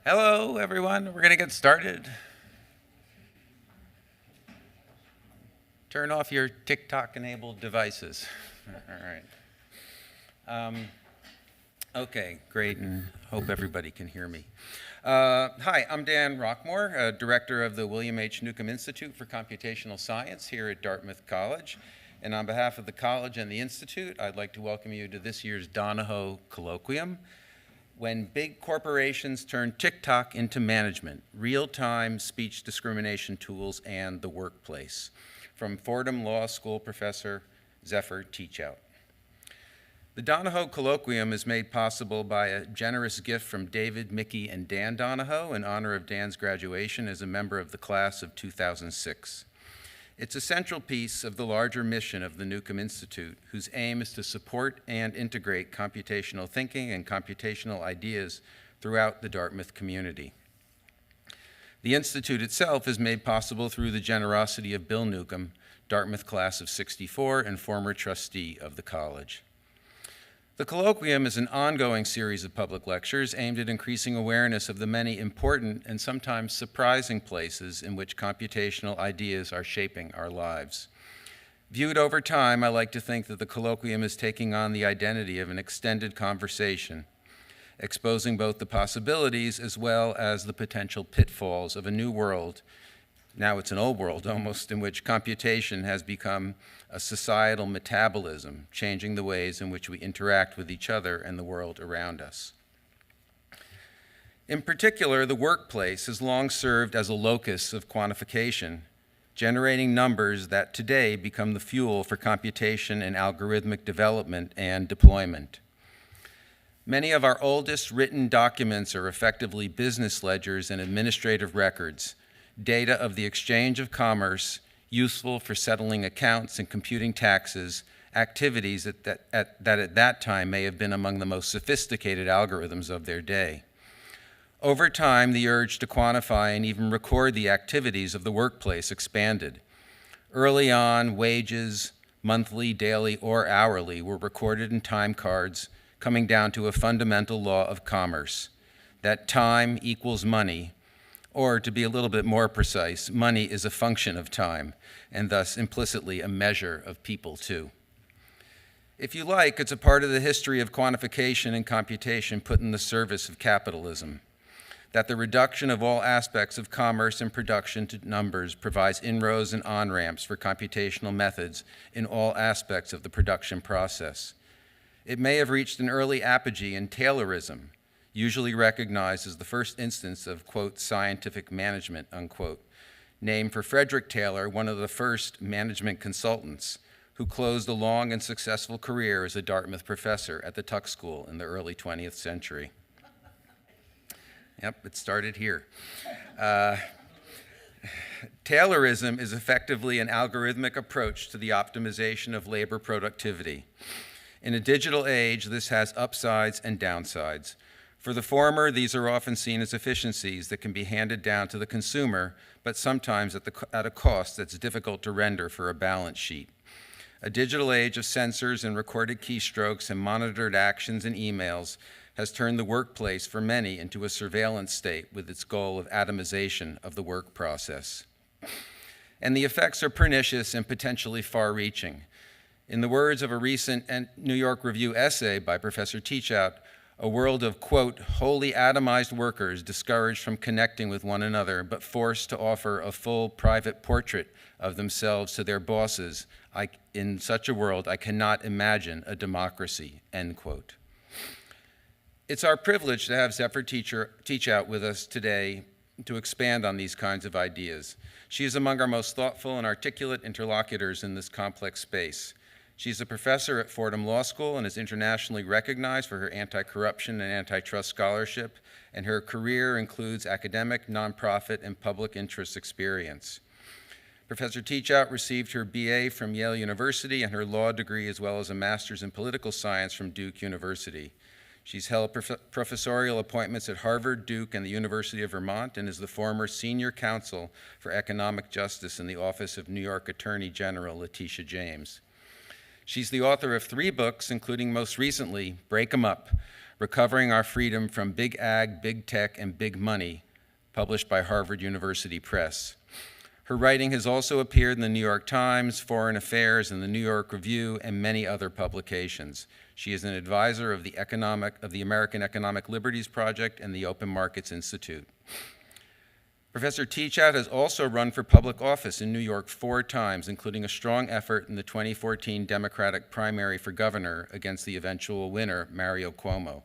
Hello, everyone. We're going to get started. Turn off your TikTok-enabled devices. All right. Okay, great, and hope everybody can hear me. Hi, I'm Dan Rockmore, Director of the William H. Neukom Institute for Computational Science here at Dartmouth College. And on behalf of the college and the Institute, I'd like to welcome you to this year's Donahoe Colloquium, When Big Corporations Turn TikTok into Management, Real-Time Speech Discrimination Tools and the Workplace, from Fordham Law School Professor Zephyr Teachout. The Donahoe Colloquium is made possible by a generous gift from David, Mickey, and Dan Donahoe in honor of Dan's graduation as a member of the class of 2006. It's a central piece of the larger mission of the Neukom Institute, whose aim is to support and integrate computational thinking and computational ideas throughout the Dartmouth community. The Institute itself is made possible through the generosity of Bill Neukom, Dartmouth class of '64 and former trustee of the college. The colloquium is an ongoing series of public lectures aimed at increasing awareness of the many important and sometimes surprising places in which computational ideas are shaping our lives. Viewed over time, I like to think that the colloquium is taking on the identity of an extended conversation, exposing both the possibilities as well as the potential pitfalls of a new world. Now it's an old world almost, in which computation has become a societal metabolism, changing the ways in which we interact with each other and the world around us. In particular, the workplace has long served as a locus of quantification, generating numbers that today become the fuel for computation and algorithmic development and deployment. Many of our oldest written documents are effectively business ledgers and administrative records, data of the exchange of commerce, useful for settling accounts and computing taxes, activities that at that time may have been among the most sophisticated algorithms of their day. Over time, the urge to quantify and even record the activities of the workplace expanded. Early on, wages, monthly, daily, or hourly, were recorded in time cards, coming down to a fundamental law of commerce, that time equals money, or to be a little bit more precise, money is a function of time, and thus implicitly a measure of people too. If you like, it's a part of the history of quantification and computation put in the service of capitalism, that the reduction of all aspects of commerce and production to numbers provides inroads and on-ramps for computational methods in all aspects of the production process. It may have reached an early apogee in Taylorism, usually recognized as the first instance of, quote, scientific management, unquote, named for Frederick Taylor, one of the first management consultants, who closed a long and successful career as a Dartmouth professor at the Tuck School in the early 20th century. Yep, it started here. Taylorism is effectively an algorithmic approach to the optimization of labor productivity. In a digital age, this has upsides and downsides. For the former, these are often seen as efficiencies that can be handed down to the consumer, but sometimes at a cost that's difficult to render for a balance sheet. A digital age of sensors and recorded keystrokes and monitored actions and emails has turned the workplace for many into a surveillance state with its goal of atomization of the work process. And the effects are pernicious and potentially far-reaching. In the words of a recent New York Review essay by Professor Teachout, a world of, quote, wholly atomized workers discouraged from connecting with one another, but forced to offer a full private portrait of themselves to their bosses. In such a world, I cannot imagine a democracy, end quote. It's our privilege to have Zephyr Teachout with us today to expand on these kinds of ideas. She is among our most thoughtful and articulate interlocutors in this complex space. She's a professor at Fordham Law School and is internationally recognized for her anti-corruption and antitrust scholarship, and her career includes academic, nonprofit, and public interest experience. Professor Teachout received her BA from Yale University and her law degree, as well as a master's in political science from Duke University. She's held professorial appointments at Harvard, Duke, and the University of Vermont, and is the former Senior Counsel for Economic Justice in the Office of New York Attorney General Letitia James. She's the author of 3 books, including most recently, Break 'em Up, Recovering Our Freedom from Big Ag, Big Tech, and Big Money, published by Harvard University Press. Her writing has also appeared in the New York Times, Foreign Affairs, and the New York Review, and many other publications. She is an advisor of the American Economic Liberties Project and the Open Markets Institute. Professor Teachout has also run for public office in New York 4 times, including a strong effort in the 2014 Democratic primary for governor against the eventual winner, Mario Cuomo.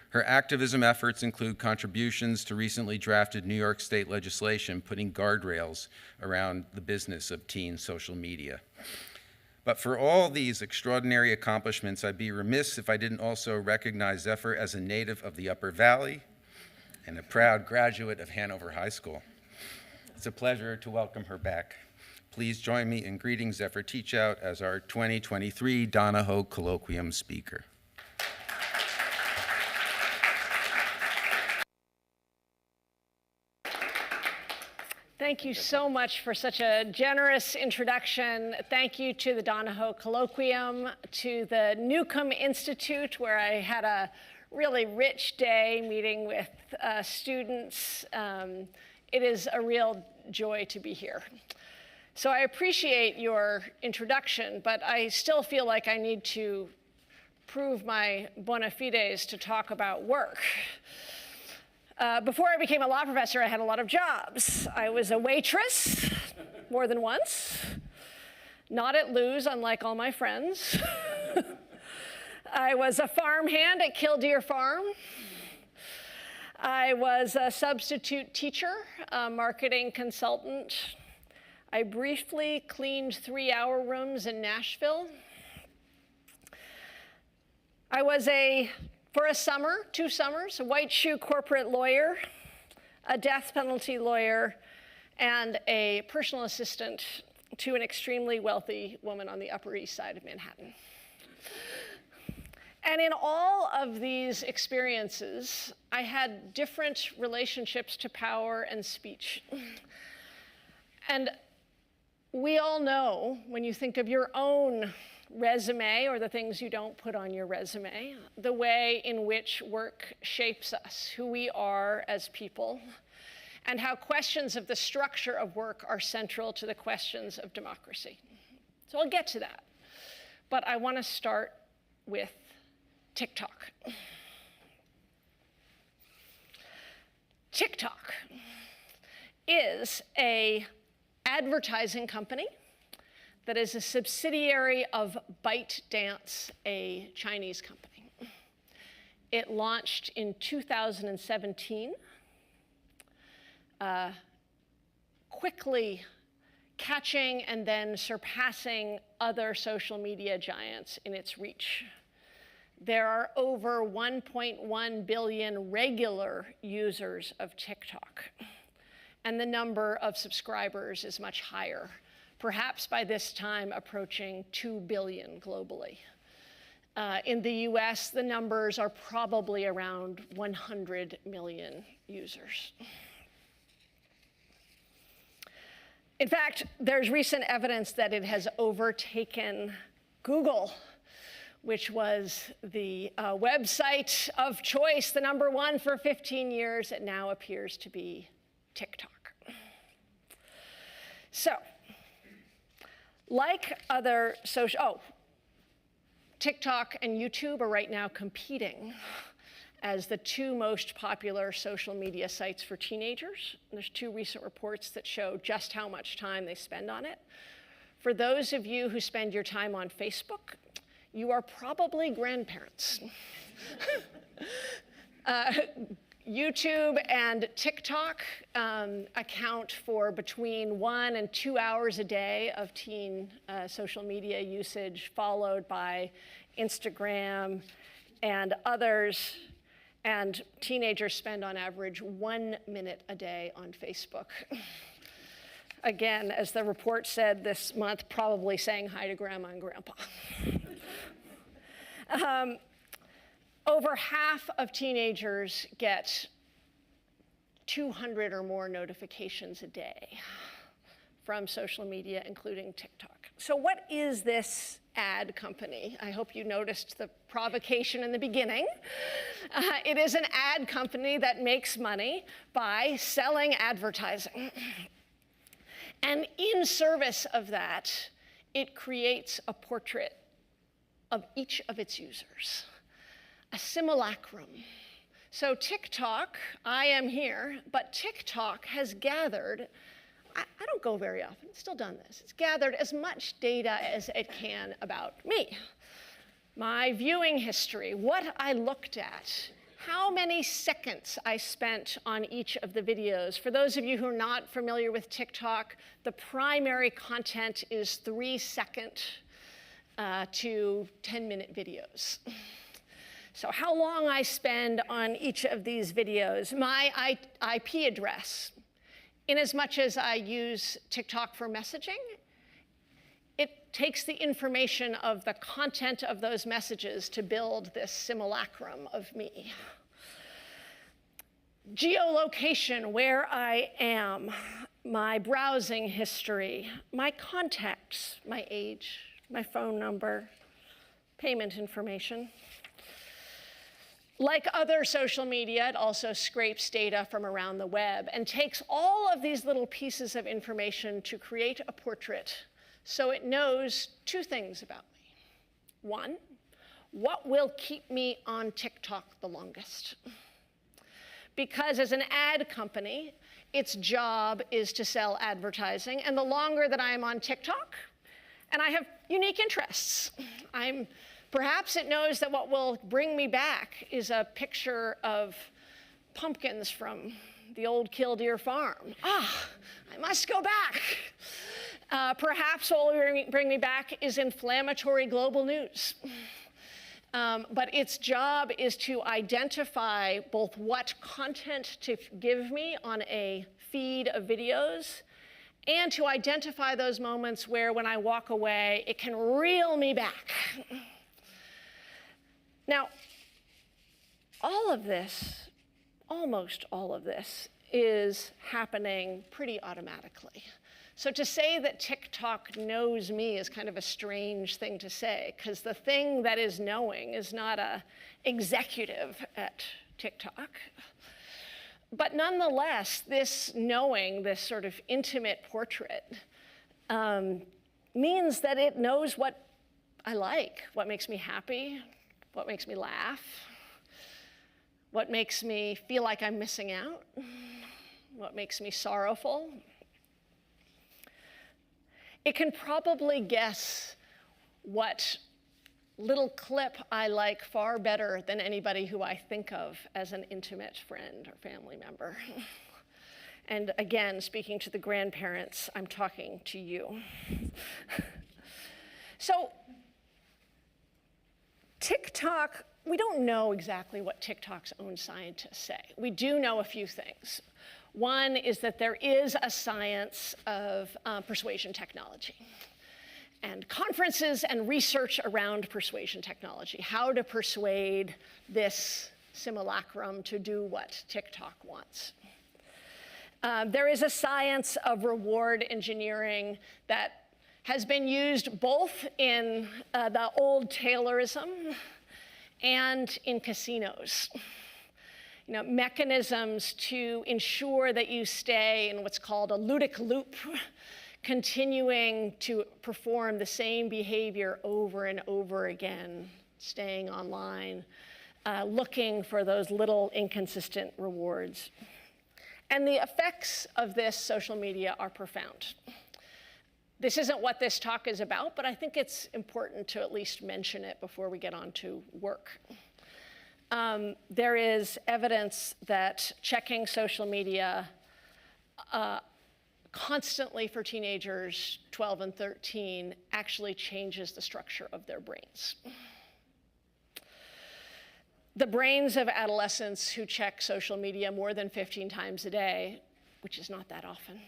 Her activism efforts include contributions to recently drafted New York state legislation putting guardrails around the business of teen social media. But for all these extraordinary accomplishments, I'd be remiss if I didn't also recognize Zephyr as a native of the Upper Valley and a proud graduate of Hanover High School. It's a pleasure to welcome her back. Please join me in greeting Zephyr Teachout as our 2023 Donahoe Colloquium speaker. Thank you so much for such a generous introduction. Thank you to the Donahoe Colloquium, to the Neukom Institute, where I had a really rich day meeting with students. It is a real joy to be here. So I appreciate your introduction, but I still feel like I need to prove my bona fides to talk about work. Before I became a law professor, I had a lot of jobs. I was a waitress more than once, not at Lou's, unlike all my friends. I was a farmhand at Killdeer Farm. I was a substitute teacher, a marketing consultant. I briefly cleaned 3-hour rooms in Nashville. I was for a summer, 2 summers, a white shoe corporate lawyer, a death penalty lawyer, and a personal assistant to an extremely wealthy woman on the Upper East Side of Manhattan. And in all of these experiences, I had different relationships to power and speech. And we all know, when you think of your own resume or the things you don't put on your resume, the way in which work shapes us, who we are as people, and how questions of the structure of work are central to the questions of democracy. So I'll get to that. But I want to start with TikTok. TikTok is an advertising company that is a subsidiary of ByteDance, a Chinese company. It launched in 2017, quickly catching and then surpassing other social media giants in its reach. There are over 1.1 billion regular users of TikTok, and the number of subscribers is much higher, perhaps by this time approaching 2 billion globally. In the US, the numbers are probably around 100 million users. In fact, there's recent evidence that it has overtaken Google, which was the website of choice, the #1 for 15 years. It now appears to be TikTok. So, like other TikTok and YouTube are right now competing as the 2 most popular social media sites for teenagers. There's 2 recent reports that show just how much time they spend on it. For those of you who spend your time on Facebook, you are probably grandparents. YouTube and TikTok account for between 1 and 2 hours a day of teen social media usage, followed by Instagram and others. And teenagers spend on average 1 minute a day on Facebook. Again, as the report said this month, probably saying hi to grandma and grandpa. Over half of teenagers get 200 or more notifications a day from social media, including TikTok. So what is this ad company? I hope you noticed the provocation in the beginning. It is an ad company that makes money by selling advertising. And in service of that, it creates a portrait of each of its users, a simulacrum. So TikTok, I am here, but TikTok has gathered, I don't go very often, it's still done this. It's gathered as much data as it can about me. My viewing history, what I looked at, how many seconds I spent on each of the videos. For those of you who are not familiar with TikTok, the primary content is 3-second to 10-minute videos. So how long I spend on each of these videos, my IP address, in as much as I use TikTok for messaging, it takes the information of the content of those messages to build this simulacrum of me. Geolocation, where I am, my browsing history, my contacts, my age, my phone number, payment information. Like other social media, it also scrapes data from around the web and takes all of these little pieces of information to create a portrait so it knows 2 things about me. 1, what will keep me on TikTok the longest? Because as an ad company, its job is to sell advertising, and the longer that I am on TikTok, and I have unique interests. Perhaps it knows that what will bring me back is a picture of pumpkins from the old Killdeer farm. I must go back. Perhaps what will bring me back is inflammatory global news. But its job is to identify both what content to give me on a feed of videos, and to identify those moments where when I walk away, it can reel me back. Now, all of this, almost all of this, is happening pretty automatically. So to say that TikTok knows me is kind of a strange thing to say, because the thing that is knowing is not an executive at TikTok. But nonetheless, this knowing, this sort of intimate portrait, means that it knows what I like, what makes me happy, what makes me laugh, what makes me feel like I'm missing out, what makes me sorrowful. It can probably guess what little clip I like far better than anybody who I think of as an intimate friend or family member. And again, speaking to the grandparents, I'm talking to you. So TikTok, we don't know exactly what TikTok's own scientists say. We do know a few things. One is that there is a science of persuasion technology, and conferences and research around persuasion technology, how to persuade this simulacrum to do what TikTok wants. There is a science of reward engineering that has been used both in the old Taylorism and in casinos. You know, mechanisms to ensure that you stay in what's called a ludic loop, continuing to perform the same behavior over and over again, staying online, looking for those little inconsistent rewards. And the effects of this social media are profound. This isn't what this talk is about, but I think it's important to at least mention it before we get on to work. there is evidence that checking social media constantly for teenagers 12 and 13 actually changes the structure of their brains. The brains of adolescents who check social media more than 15 times a day, which is not that often,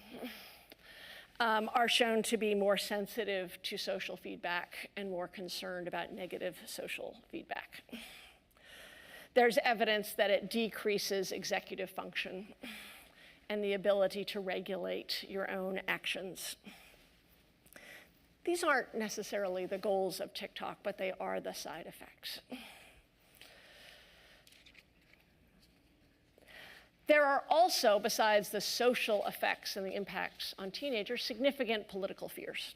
are shown to be more sensitive to social feedback and more concerned about negative social feedback. There's evidence that it decreases executive function and the ability to regulate your own actions. These aren't necessarily the goals of TikTok, but they are the side effects. There are also, besides the social effects and the impacts on teenagers, significant political fears.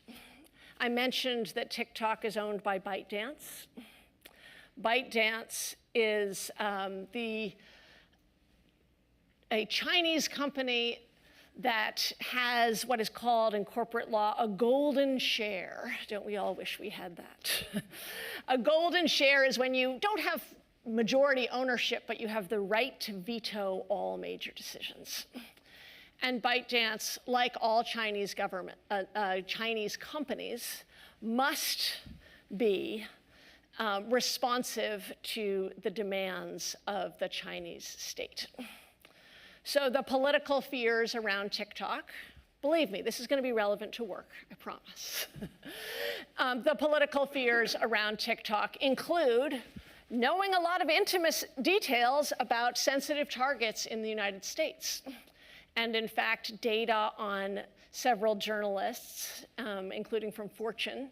I mentioned that TikTok is owned by ByteDance. ByteDance is a Chinese company that has what is called in corporate law a golden share. Don't we all wish we had that? A golden share is when you don't have majority ownership, but you have the right to veto all major decisions. And ByteDance, like all Chinese Chinese companies, must be responsive to the demands of the Chinese state. So the political fears around TikTok, believe me, this is going to be relevant to work, I promise. The political fears around TikTok include knowing a lot of intimate details about sensitive targets in the United States. And in fact, data on several journalists, including from Fortune,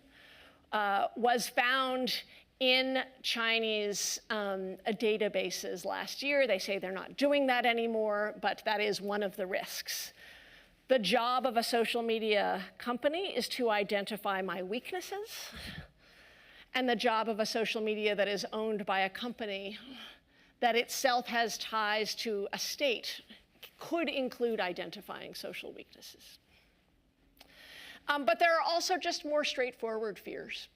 was found in Chinese databases last year. They say they're not doing that anymore, but that is one of the risks. The job of a social media company is to identify my weaknesses. And the job of a social media that is owned by a company that itself has ties to a state could include identifying social weaknesses. But there are also just more straightforward fears.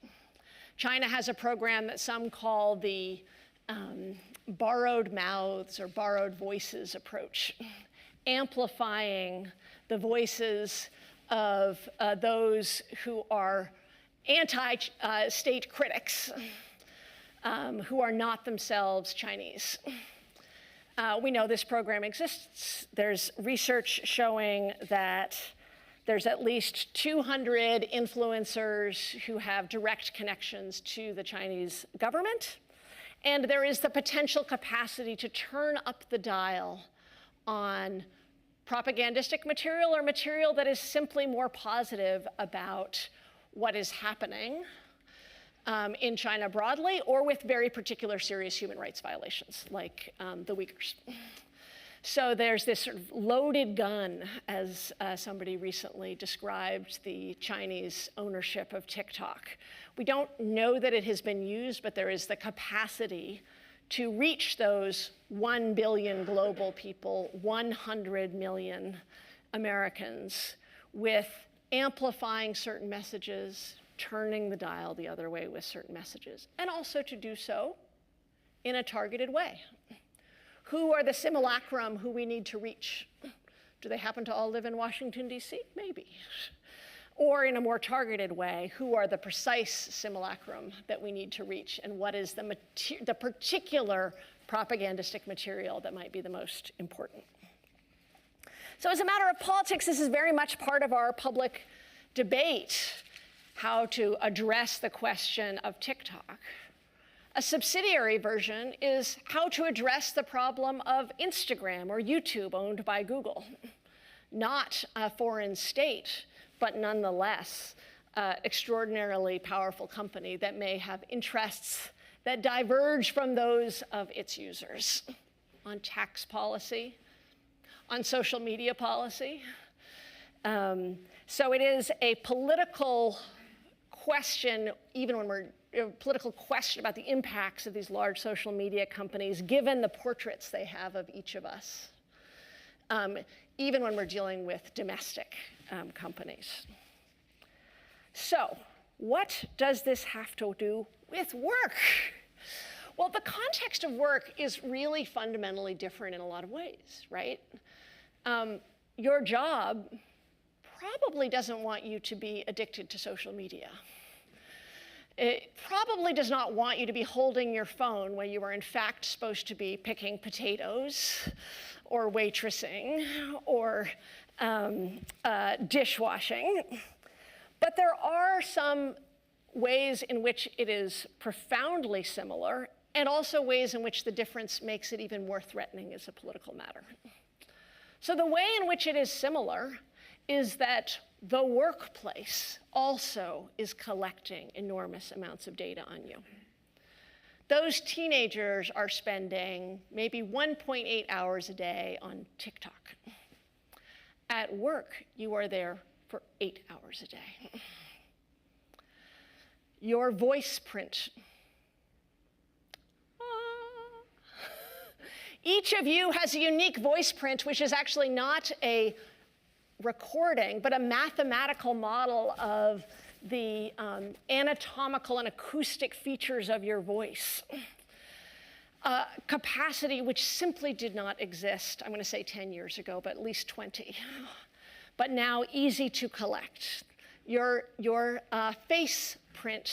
China has a program that some call the borrowed mouths or borrowed voices approach, amplifying the voices of those who are anti-state critics who are not themselves Chinese. We know this program exists. There's research showing that there's at least 200 influencers who have direct connections to the Chinese government. And there is the potential capacity to turn up the dial on propagandistic material or material that is simply more positive about what is happening in China broadly, or with very particular serious human rights violations, like the Uyghurs. So there's this sort of loaded gun, as somebody recently described the Chinese ownership of TikTok. We don't know that it has been used, but there is the capacity to reach those 1 billion global people, 100 million Americans, with amplifying certain messages, turning the dial the other way with certain messages, and also to do so in a targeted way. Who are the simulacrum who we need to reach? Do they happen to all live in Washington, D.C.? Maybe. Or in a more targeted way, who are the precise simulacrum that we need to reach, and what is the particular propagandistic material that might be the most important? So as a matter of politics, this is very much part of our public debate, how to address the question of TikTok. A subsidiary version is how to address the problem of Instagram or YouTube, owned by Google. Not a foreign state, but nonetheless, extraordinarily powerful company that may have interests that diverge from those of its users on tax policy, on social media policy. So it is a political question, even when we're a political question about the impacts of these large social media companies, given the portraits they have of each of us, even when we're dealing with domestic companies. So what does this have to do with work? Well, the context of work is really fundamentally different in a lot of ways, right? Your job probably doesn't want you to be addicted to social media. It probably does not want you to be holding your phone when you are in fact supposed to be picking potatoes or waitressing or dishwashing. But there are some ways in which it is profoundly similar, and also ways in which the difference makes it even more threatening as a political matter. So the way in which it is similar is that the workplace also is collecting enormous amounts of data on you. Those teenagers are spending maybe 1.8 hours a day on TikTok. At work, you are there for 8 hours a day. Your voice print. Each of you has a unique voice print, which is actually not a recording, but a mathematical model of the anatomical and acoustic features of your voice. Capacity which simply did not exist, I'm going to say 10 years ago, but at least 20. But now easy to collect. Your face print.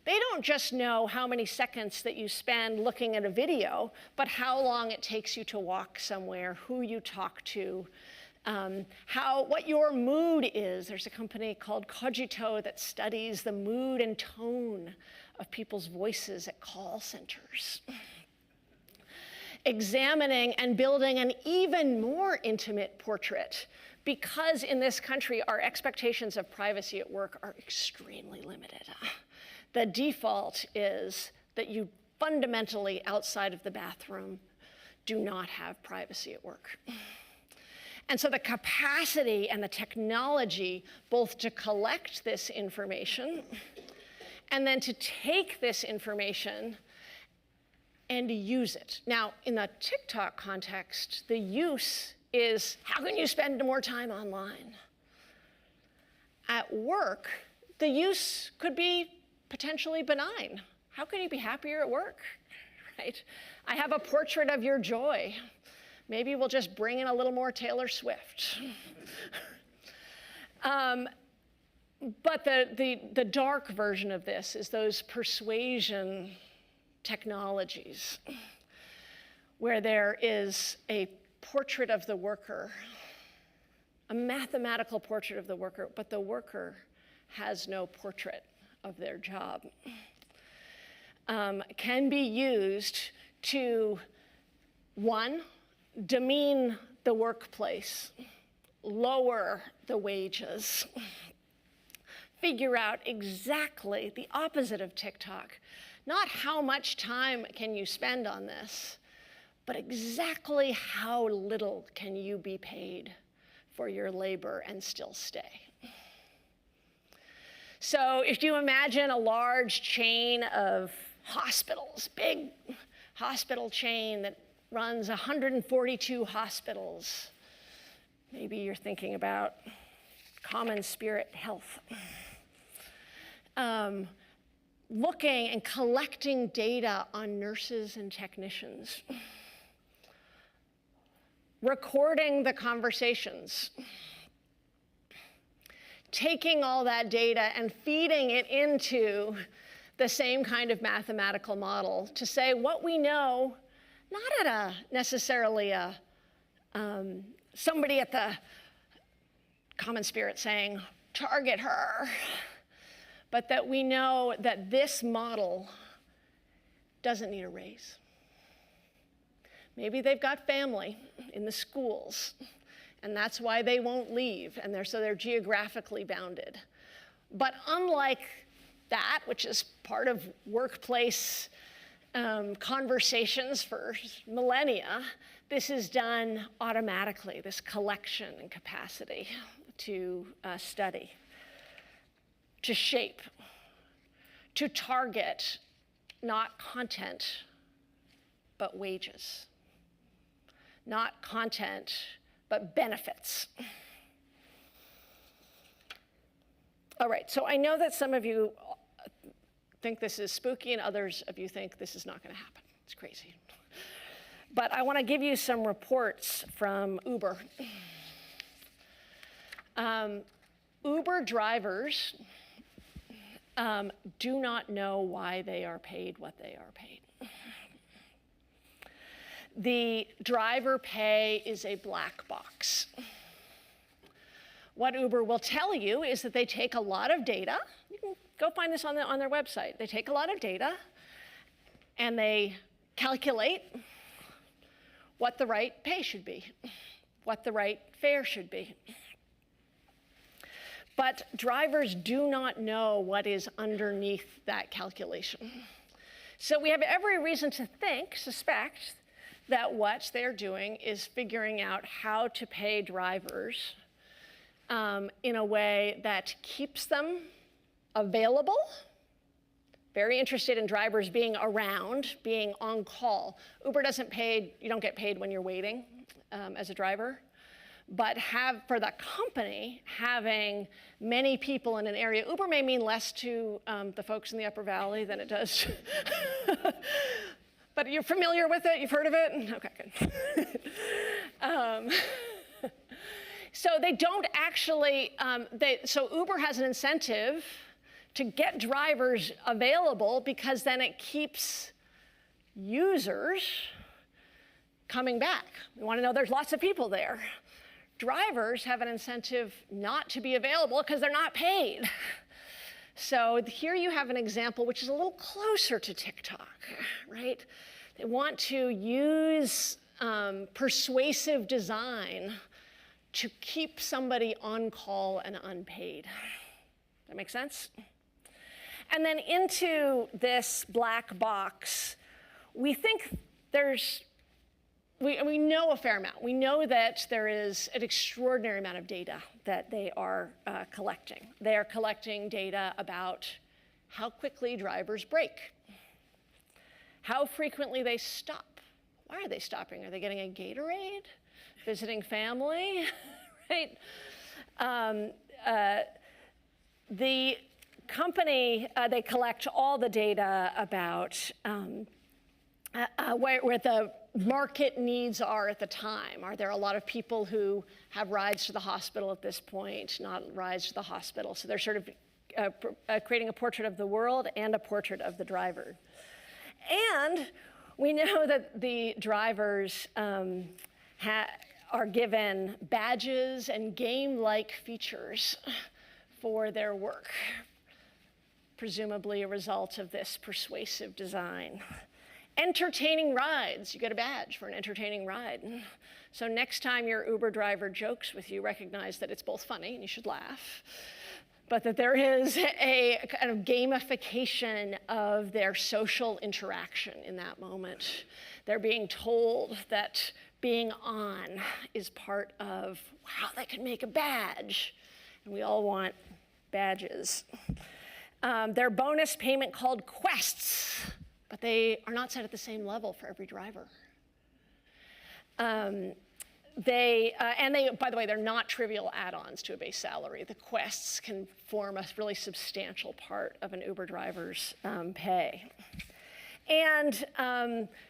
They don't just know how many seconds that you spend looking at a video, but how long it takes you to walk somewhere, who you talk to, what your mood is. There's a company called Cogito that studies the mood and tone of people's voices at call centers. Examining and building an even more intimate portrait, because in this country, our expectations of privacy at work are extremely limited. The default is that you fundamentally, outside of the bathroom, do not have privacy at work. And so the capacity and the technology, both to collect this information and then to take this information and use it. Now, in the TikTok context, the use is, how can you spend more time online? At work, the use could be potentially benign. How can you be happier at work, right? I have a portrait of your joy. Maybe we'll just bring in a little more Taylor Swift. But the dark version of this is those persuasion technologies where there is a portrait of the worker, a mathematical portrait of the worker, but the worker has no portrait of their job, can be used to, one, demean the workplace, lower the wages, figure out exactly the opposite of TikTok. Not how much time can you spend on this, but exactly how little can you be paid for your labor and still stay. So if you imagine a large chain of hospitals, big hospital chain that runs 142 hospitals, maybe you're thinking about Common Spirit Health. Looking and collecting data on nurses and technicians, recording the conversations, taking all that data and feeding it into the same kind of mathematical model to say what we know, not at necessarily somebody at the Common Spirit saying, target her, but that we know that this model doesn't need a raise. Maybe they've got family in the schools, and that's why they won't leave, and so they're geographically bounded. But unlike that, which is part of workplace conversations for millennia, this is done automatically, this collection and capacity to study, to shape, to target not content, but wages. Not content, but benefits. All right, so I know that some of you think this is spooky, and others of you think this is not going to happen. It's crazy. But I want to give you some reports from Uber. Uber drivers do not know why they are paid what they are paid. The driver pay is a black box. What Uber will tell you is that they take a lot of data. You can go find this on their website. They take a lot of data, and they calculate what the right pay should be, what the right fare should be. But drivers do not know what is underneath that calculation. So we have every reason to suspect, that what they're doing is figuring out how to pay drivers in a way that keeps them available, very interested in drivers being around, being on call. Uber doesn't pay, you don't get paid when you're waiting as a driver, but for the company, having many people in an area, Uber may mean less to the folks in the Upper Valley than it does. But you're familiar with it? You've heard of it? Okay, good. So they don't actually, so Uber has an incentive to get drivers available because then it keeps users coming back. We want to know there's lots of people there. Drivers have an incentive not to be available because they're not paid. So here you have an example which is a little closer to TikTok, right? They want to use persuasive design to keep somebody on call and unpaid. That make sense? And then into this black box, we think we know a fair amount. We know that there is an extraordinary amount of data that they are collecting. They are collecting data about how quickly drivers brake, how frequently they stop. Why are they stopping? Are they getting a Gatorade? Visiting family, right? The company, they collect all the data about where the market needs are at the time. Are there a lot of people who have rides to the hospital at this point, not rides to the hospital? So they're sort of creating a portrait of the world and a portrait of the driver. And we know that the drivers are given badges and game-like features for their work, presumably a result of this persuasive design. Entertaining rides, you get a badge for an entertaining ride. So next time your Uber driver jokes with you, recognize that it's both funny and you should laugh, but that there is a kind of gamification of their social interaction in that moment. They're being told that being on is part of, wow, they could make a badge. And we all want badges. Their bonus payment called quests, but they are not set at the same level for every driver. By the way, they're not trivial add-ons to a base salary. The quests can form a really substantial part of an Uber driver's pay. And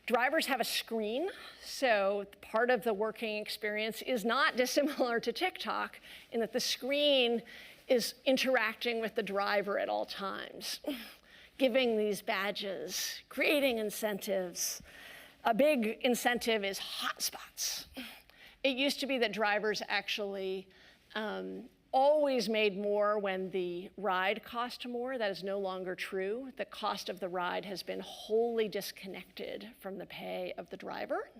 drivers have a screen, so part of the working experience is not dissimilar to TikTok in that the screen is interacting with the driver at all times, giving these badges, creating incentives. A big incentive is hotspots. It used to be that drivers actually always made more when the ride cost more. That is no longer true. The cost of the ride has been wholly disconnected from the pay of the driver.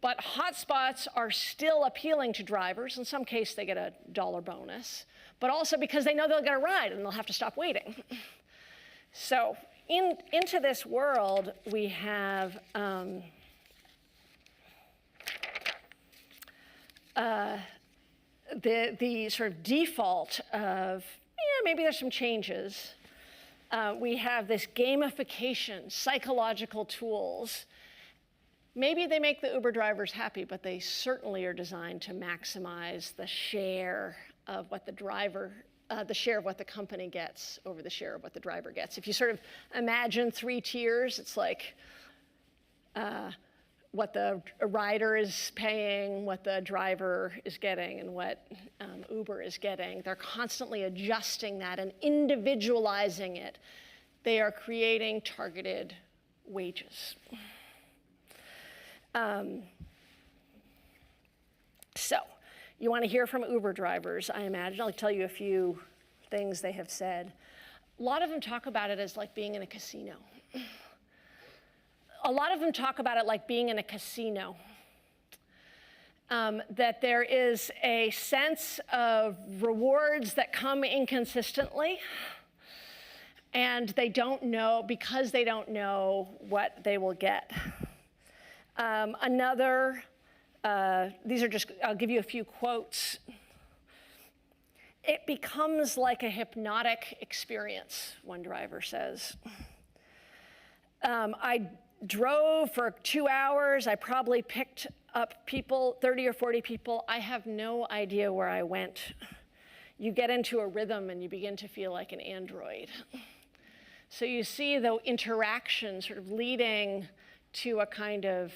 But hotspots are still appealing to drivers. In some case, they get a dollar bonus, but also because they know they'll get a ride and they'll have to stop waiting. So into this world, we have the sort of default of, maybe there's some changes. We have this gamification, psychological tools. Maybe they make the Uber drivers happy, but they certainly are designed to maximize the share of what the driver the share of what the company gets over the share of what the driver gets. If you sort of imagine 3 tiers, it's like what the rider is paying, what the driver is getting, and what Uber is getting. They're constantly adjusting that and individualizing it. They are creating targeted wages. So you want to hear from Uber drivers, I imagine. I'll tell you a few things they have said. A lot of them talk about it as like being in a casino. A lot of them talk about it like being in a casino. That there is a sense of rewards that come inconsistently, and they don't know, because they don't know what they will get. These are just, I'll give you a few quotes. It becomes like a hypnotic experience, one driver says. I drove for 2 hours. I probably picked up people, 30 or 40 people. I have no idea where I went. You get into a rhythm and you begin to feel like an android. So you see the interaction sort of leading to a kind of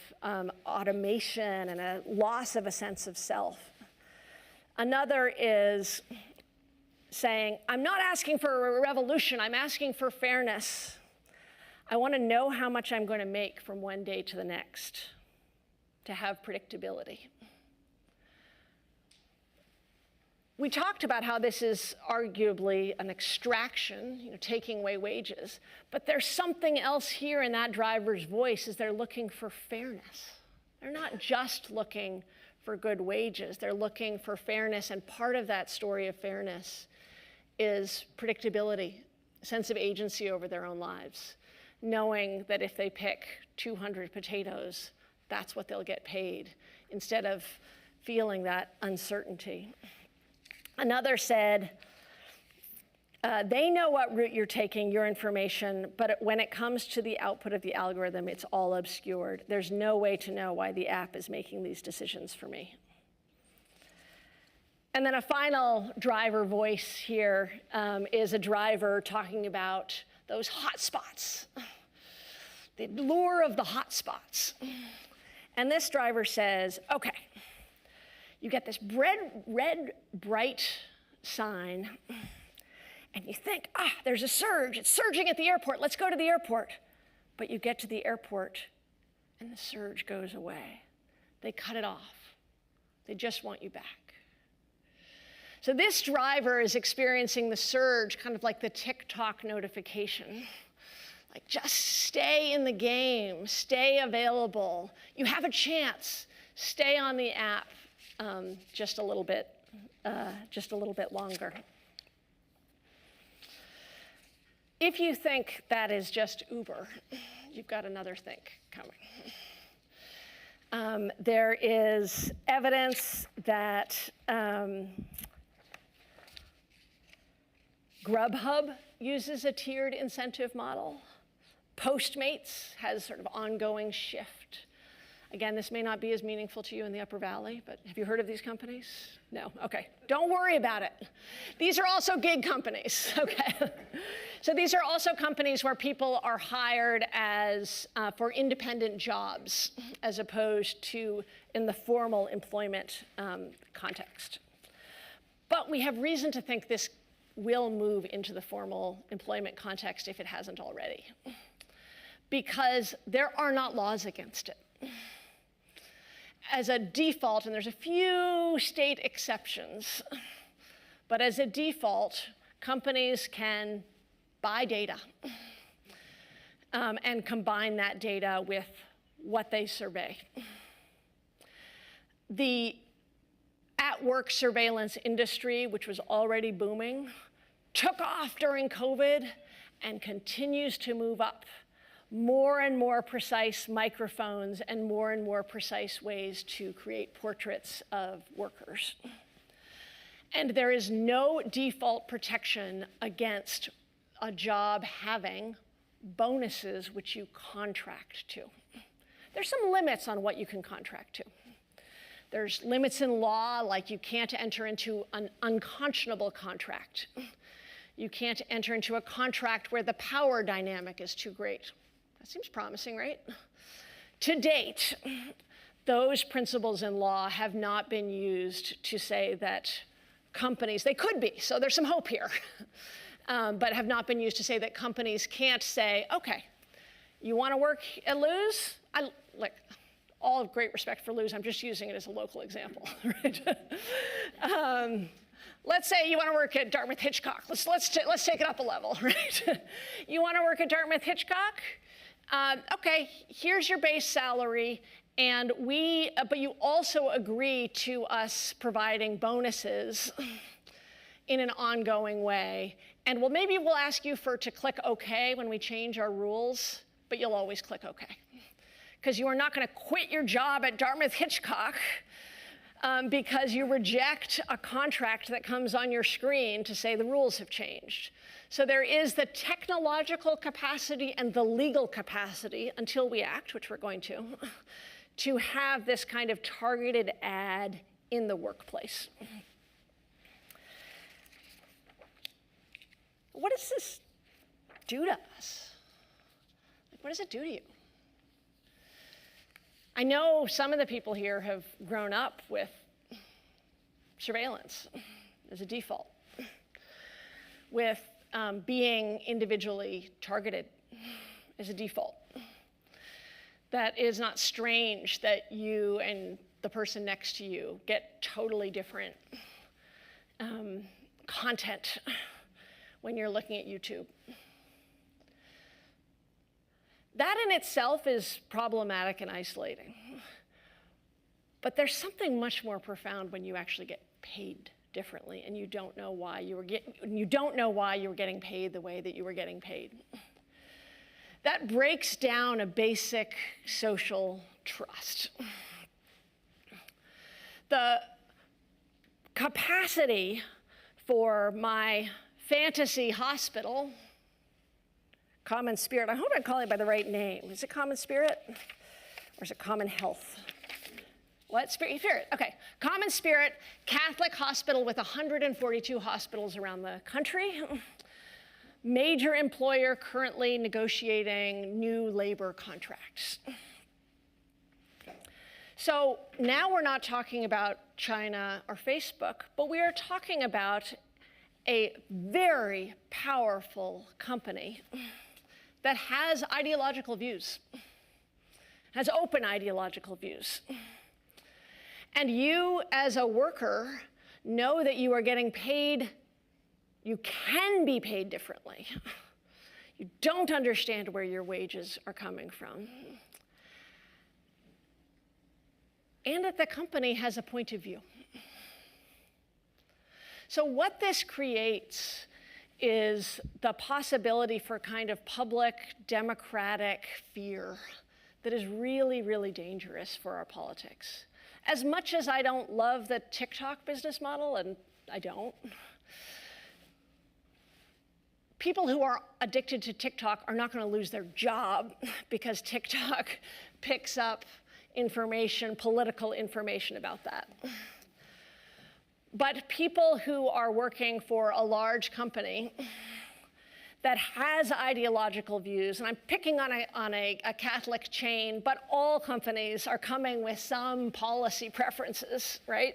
automation and a loss of a sense of self. Another is saying, I'm not asking for a revolution, I'm asking for fairness. I want to know how much I'm going to make from one day to the next, to have predictability. We talked about how this is arguably an extraction, taking away wages, but there's something else here in that driver's voice, is they're looking for fairness. They're not just looking for good wages, they're looking for fairness, and part of that story of fairness is predictability, a sense of agency over their own lives, knowing that if they pick 200 potatoes, that's what they'll get paid, instead of feeling that uncertainty. Another said, they know what route you're taking, your information, but when it comes to the output of the algorithm, it's all obscured. There's no way to know why the app is making these decisions for me. And then a final driver voice here is a driver talking about those hot spots, the lure of the hot spots. And this driver says, okay, you get this red, bright sign, and you think, there's a surge. It's surging at the airport. Let's go to the airport. But you get to the airport, and the surge goes away. They cut it off. They just want you back. So this driver is experiencing the surge, kind of like the TikTok notification. Like, just stay in the game. Stay available. You have a chance. Stay on the app. Just a little bit longer. If you think that is just Uber, you've got another thing coming. There is evidence that Grubhub uses a tiered incentive model. Postmates has sort of ongoing shift. Again, this may not be as meaningful to you in the Upper Valley, but have you heard of these companies? No? Okay. Don't worry about it. These are also gig companies, okay? So these are also companies where people are hired as for independent jobs, as opposed to in the formal employment context. But we have reason to think this will move into the formal employment context if it hasn't already, because there are not laws against it. As a default, and there's a few state exceptions, but as a default, companies can buy data and combine that data with what they survey. The at-work surveillance industry, which was already booming, took off during COVID and continues to move up. More and more precise microphones and more precise ways to create portraits of workers. And there is no default protection against a job having bonuses which you contract to. There's some limits on what you can contract to. There's limits in law, like you can't enter into an unconscionable contract. You can't enter into a contract where the power dynamic is too great. That seems promising, right? To date, those principles in law have not been used to say that companies, they could be, so there's some hope here, but have not been used to say that companies can't say, okay, you want to work at Lewis? Like, all great respect for Lewis, I'm just using it as a local example, right? Let's say you want to work at Dartmouth Hitchcock. Let's take it up a level, right? You want to work at Dartmouth Hitchcock? Okay, here's your base salary, and but you also agree to us providing bonuses in an ongoing way. And well, maybe we'll ask you to click OK when we change our rules, but you'll always click OK. Because you are not going to quit your job at Dartmouth Hitchcock because you reject a contract that comes on your screen to say the rules have changed. So there is the technological capacity and the legal capacity, until we act, which we're going to have this kind of targeted ad in the workplace. What does this do to us? Like, what does it do to you? I know some of the people here have grown up with surveillance as a default, with being individually targeted as a default. That is not strange that you and the person next to you get totally different content when you're looking at YouTube. That in itself is problematic and isolating. But there's something much more profound when you actually get paid differently and you don't know why you were getting paid the way that you were getting paid. That breaks down a basic social trust. The capacity for my fantasy hospital, Common Spirit, I hope I'm calling it by the right name. Is it Common Spirit or is it Common Health? What? Spirit? Okay. Common Spirit Catholic Hospital with 142 hospitals around the country. Major employer currently negotiating new labor contracts. So now we're not talking about China or Facebook, but we are talking about a very powerful company that has ideological views, has open ideological views. And you, as a worker, know that you are getting paid, you can be paid differently. You don't understand where your wages are coming from. And that the company has a point of view. So what this creates is the possibility for kind of public democratic fear that is really, really dangerous for our politics. As much as I don't love the TikTok business model, and I don't, people who are addicted to TikTok are not going to lose their job because TikTok picks up information, political information about that. But people who are working for a large company that has ideological views, and I'm picking on a Catholic chain, but all companies are coming with some policy preferences, right?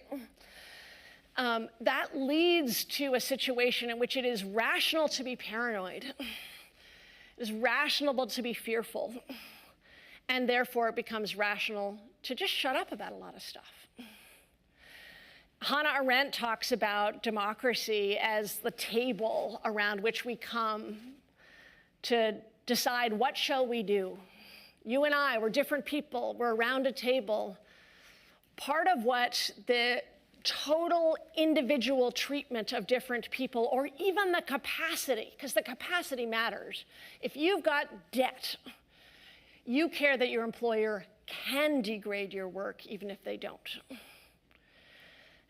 That leads to a situation in which it is rational to be paranoid. It is rational to be fearful. And therefore, it becomes rational to just shut up about a lot of stuff. Hannah Arendt talks about democracy as the table around which we come to decide what shall we do. You and I, we're different people. We're around a table. Part of what the total individual treatment of different people, or even the capacity, because the capacity matters. If you've got debt, you care that your employer can degrade your work even if they don't.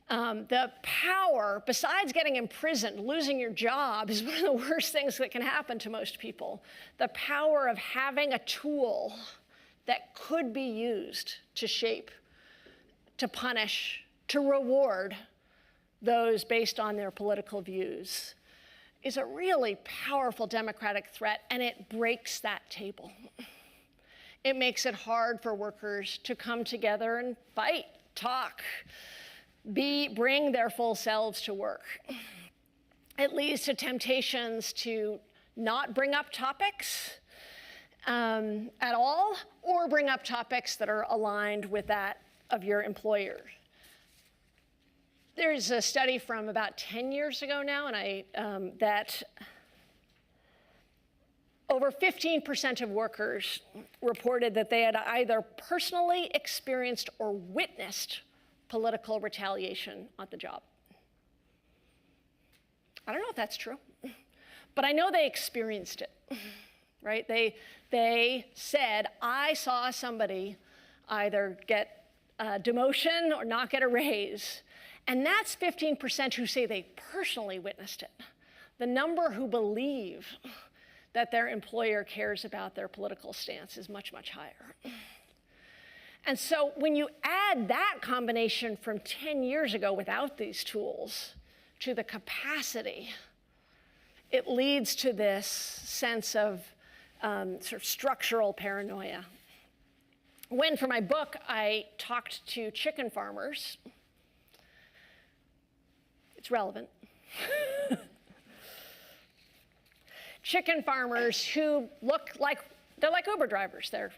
The power, besides getting imprisoned, losing your job is one of the worst things that can happen to most people. The power of having a tool that could be used to shape to punish, to reward those based on their political views is a really powerful democratic threat, and it breaks that table. It makes it hard for workers to come together and fight, talk, bring their full selves to work. It leads to temptations to not bring up topics at all, or bring up topics that are aligned with that of your employer. There's a study from about 10 years ago now, and that over 15% of workers reported that they had either personally experienced or witnessed political retaliation at the job. I don't know if that's true, but I know they experienced it, right? They said, I saw somebody either get a demotion or not get a raise. And that's 15% who say they personally witnessed it. The number who believe that their employer cares about their political stance is much, much higher. And so when you add that combination from 10 years ago without these tools to the capacity, it leads to this sense of sort of structural paranoia. When, for my book, I talked to chicken farmers, it's relevant. Chicken farmers who look like, they're like Uber drivers. They're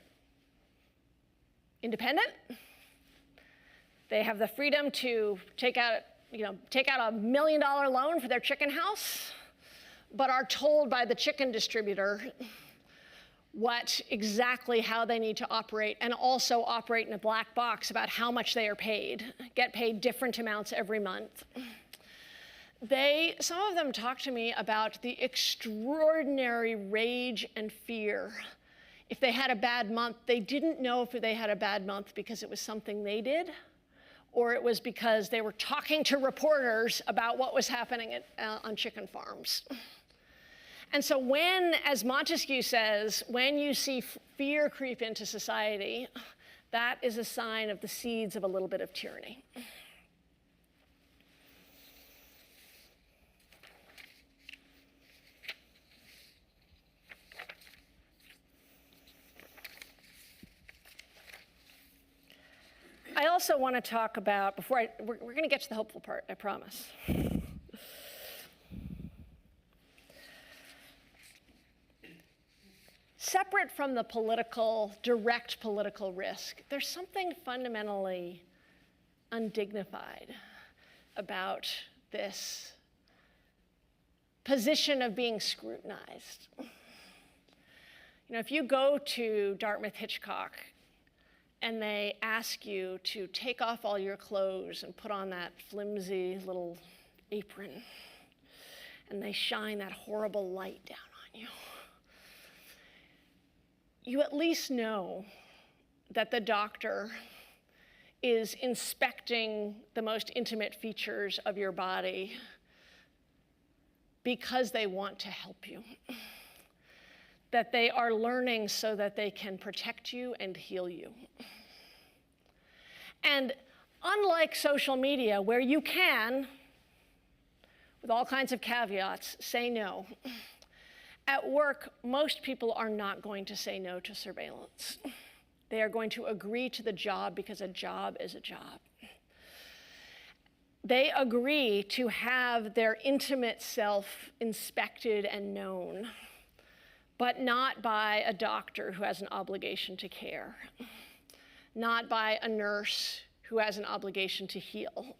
independent. They have the freedom to take out a $1 million loan for their chicken house, but are told by the chicken distributor exactly how they need to operate, and also operate in a black box about how much they are paid, get paid different amounts every month. Some of them talk to me about the extraordinary rage and fear. If they had a bad month, they didn't know if they had a bad month because it was something they did, or it was because they were talking to reporters about what was happening on chicken farms. And so when, as Montesquieu says, when you see fear creep into society, that is a sign of the seeds of a little bit of tyranny. I also want to talk about, we're going to get to the hopeful part, I promise. Separate from the direct political risk, there's something fundamentally undignified about this position of being scrutinized. If you go to Dartmouth Hitchcock and they ask you to take off all your clothes and put on that flimsy little apron, and they shine that horrible light down on you, you at least know that the doctor is inspecting the most intimate features of your body because they want to help you. That they are learning so that they can protect you and heal you. And unlike social media, where you can, with all kinds of caveats, say no, at work, most people are not going to say no to surveillance. They are going to agree to the job because a job is a job. They agree to have their intimate self inspected and known, but not by a doctor who has an obligation to care, not by a nurse who has an obligation to heal,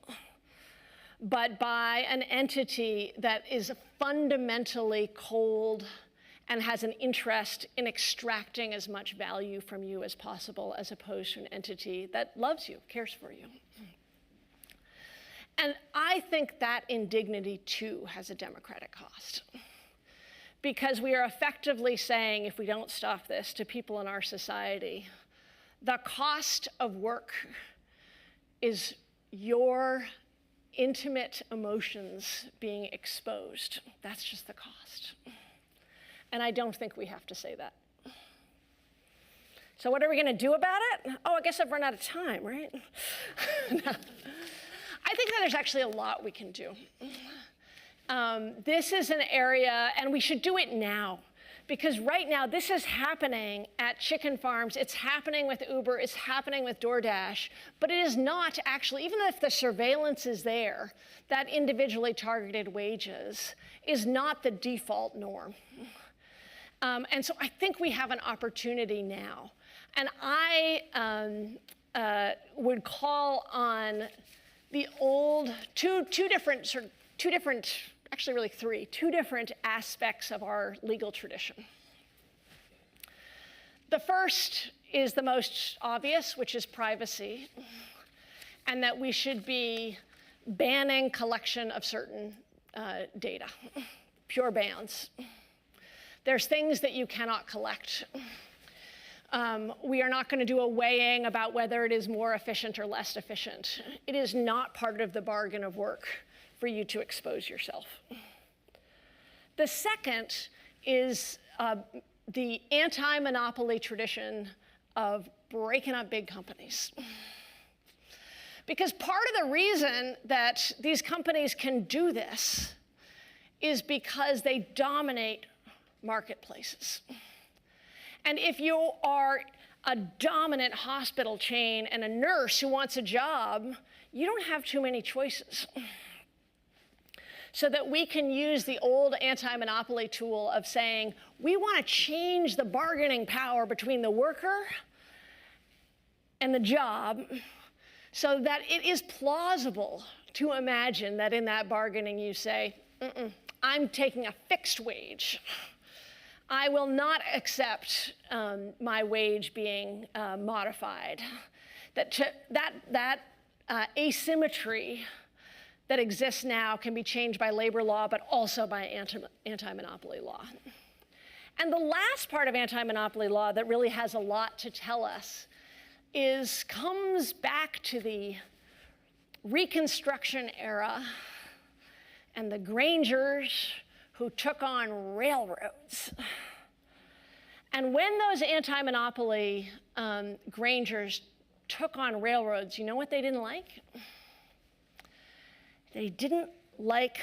but by an entity that is fundamentally cold and has an interest in extracting as much value from you as possible, as opposed to an entity that loves you, cares for you. And I think that indignity, too, has a democratic cost. Because we are effectively saying, if we don't stop this, to people in our society, the cost of work is your intimate emotions being exposed. That's just the cost. And I don't think we have to say that. So what are we going to do about it? Oh, I guess I've run out of time, right? No. I think that there's actually a lot we can do. This is an area, and we should do it now. Because right now, this is happening at chicken farms. It's happening with Uber. It's happening with DoorDash. But it is not actually, even if the surveillance is there, that individually targeted wages is not the default norm. And so I think we have an opportunity now. And I would call on the old, two different aspects of our legal tradition. The first is the most obvious, which is privacy, and that we should be banning collection of certain data, pure bans. There's things that you cannot collect. We are not going to do a weighing about whether it is more efficient or less efficient. It is not part of the bargain of work for you to expose yourself. The second is the anti-monopoly tradition of breaking up big companies. Because part of the reason that these companies can do this is because they dominate marketplaces. And if you are a dominant hospital chain and a nurse who wants a job, you don't have too many choices. So that we can use the old anti-monopoly tool of saying, we want to change the bargaining power between the worker and the job so that it is plausible to imagine that in that bargaining you say, I'm taking a fixed wage. I will not accept my wage being modified. That asymmetry that exists now can be changed by labor law, but also by anti-monopoly law. And the last part of anti-monopoly law that really has a lot to tell us comes back to the Reconstruction era and the Grangers who took on railroads. And when those anti-monopoly Grangers took on railroads, you know what they didn't like? They didn't like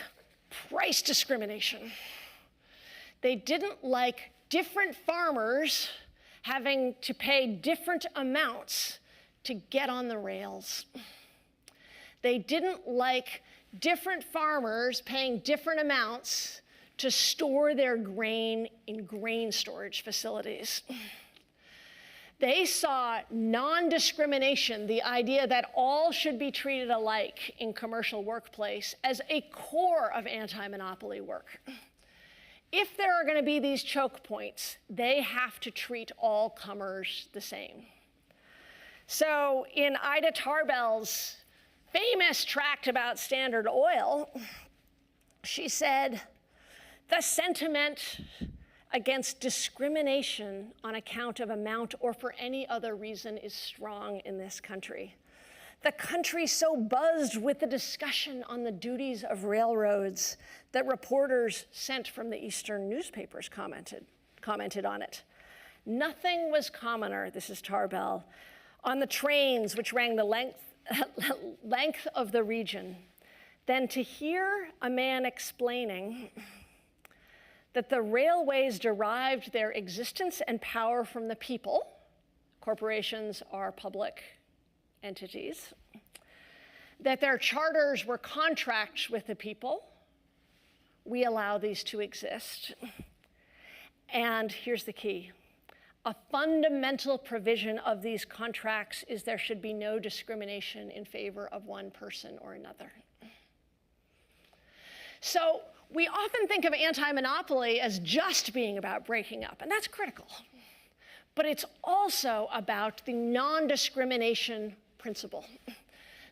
price discrimination. They didn't like different farmers having to pay different amounts to get on the rails. They didn't like different farmers paying different amounts to store their grain in grain storage facilities. They saw non-discrimination, the idea that all should be treated alike in commercial workplace, as a core of anti-monopoly work. If there are going to be these choke points, they have to treat all comers the same. So in Ida Tarbell's famous tract about Standard Oil, she said, the sentiment against discrimination on account of amount or for any other reason is strong in this country. The country so buzzed with the discussion on the duties of railroads that reporters sent from the Eastern newspapers commented on it. Nothing was commoner, this is Tarbell, on the trains which ran the length of the region than to hear a man explaining that the railways derived their existence and power from the people. Corporations are public entities. That their charters were contracts with the people. We allow these to exist. And here's the key. A fundamental provision of these contracts is there should be no discrimination in favor of one person or another. So we often think of anti-monopoly as just being about breaking up, and that's critical. But it's also about the non-discrimination principle.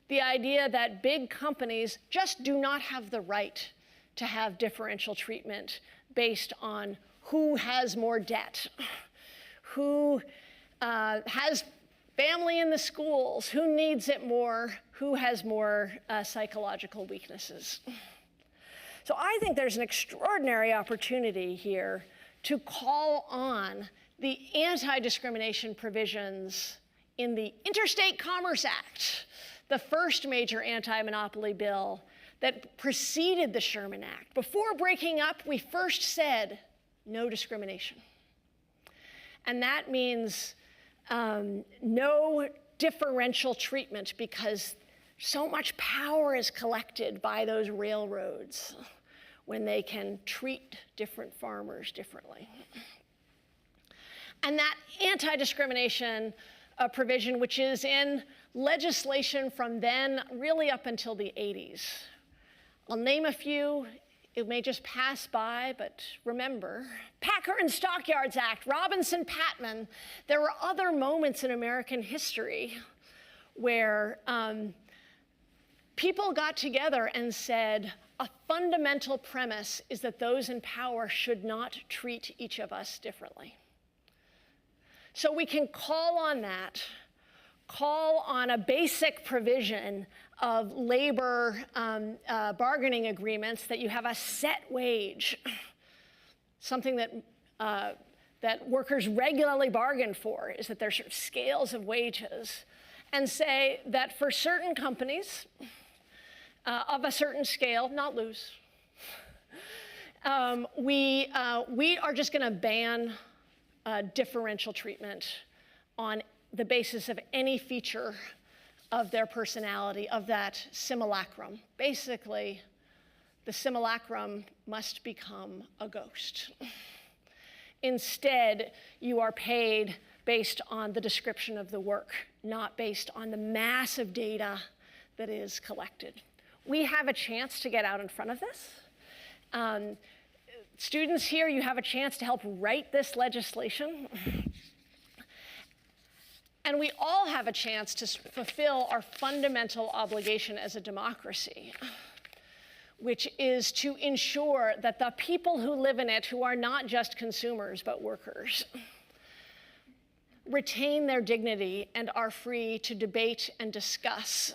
The idea that big companies just do not have the right to have differential treatment based on who has more debt, who has family in the schools, who needs it more, who has more psychological weaknesses. So I think there's an extraordinary opportunity here to call on the anti-discrimination provisions in the Interstate Commerce Act, the first major anti-monopoly bill that preceded the Sherman Act. Before breaking up, we first said no discrimination. And that means no differential treatment, because so much power is collected by those railroads when they can treat different farmers differently. And that anti-discrimination provision, which is in legislation from then really up until the 80s. I'll name a few. It may just pass by, but remember, Packer and Stockyards Act, Robinson-Patman. There were other moments in American history where people got together and said, a fundamental premise is that those in power should not treat each of us differently. So we can call on that, call on a basic provision of labor bargaining agreements that you have a set wage, something that, that workers regularly bargain for, is that there's sort of scales of wages, and say that for certain companies of a certain scale, not loose, we are just going to ban differential treatment on the basis of any feature of their personality, of that simulacrum. Basically, the simulacrum must become a ghost. Instead, you are paid based on the description of the work, not based on the massive data that is collected. We have a chance to get out in front of this. Students here, you have a chance to help write this legislation. And we all have a chance to fulfill our fundamental obligation as a democracy, which is to ensure that the people who live in it, who are not just consumers but workers, retain their dignity and are free to debate and discuss,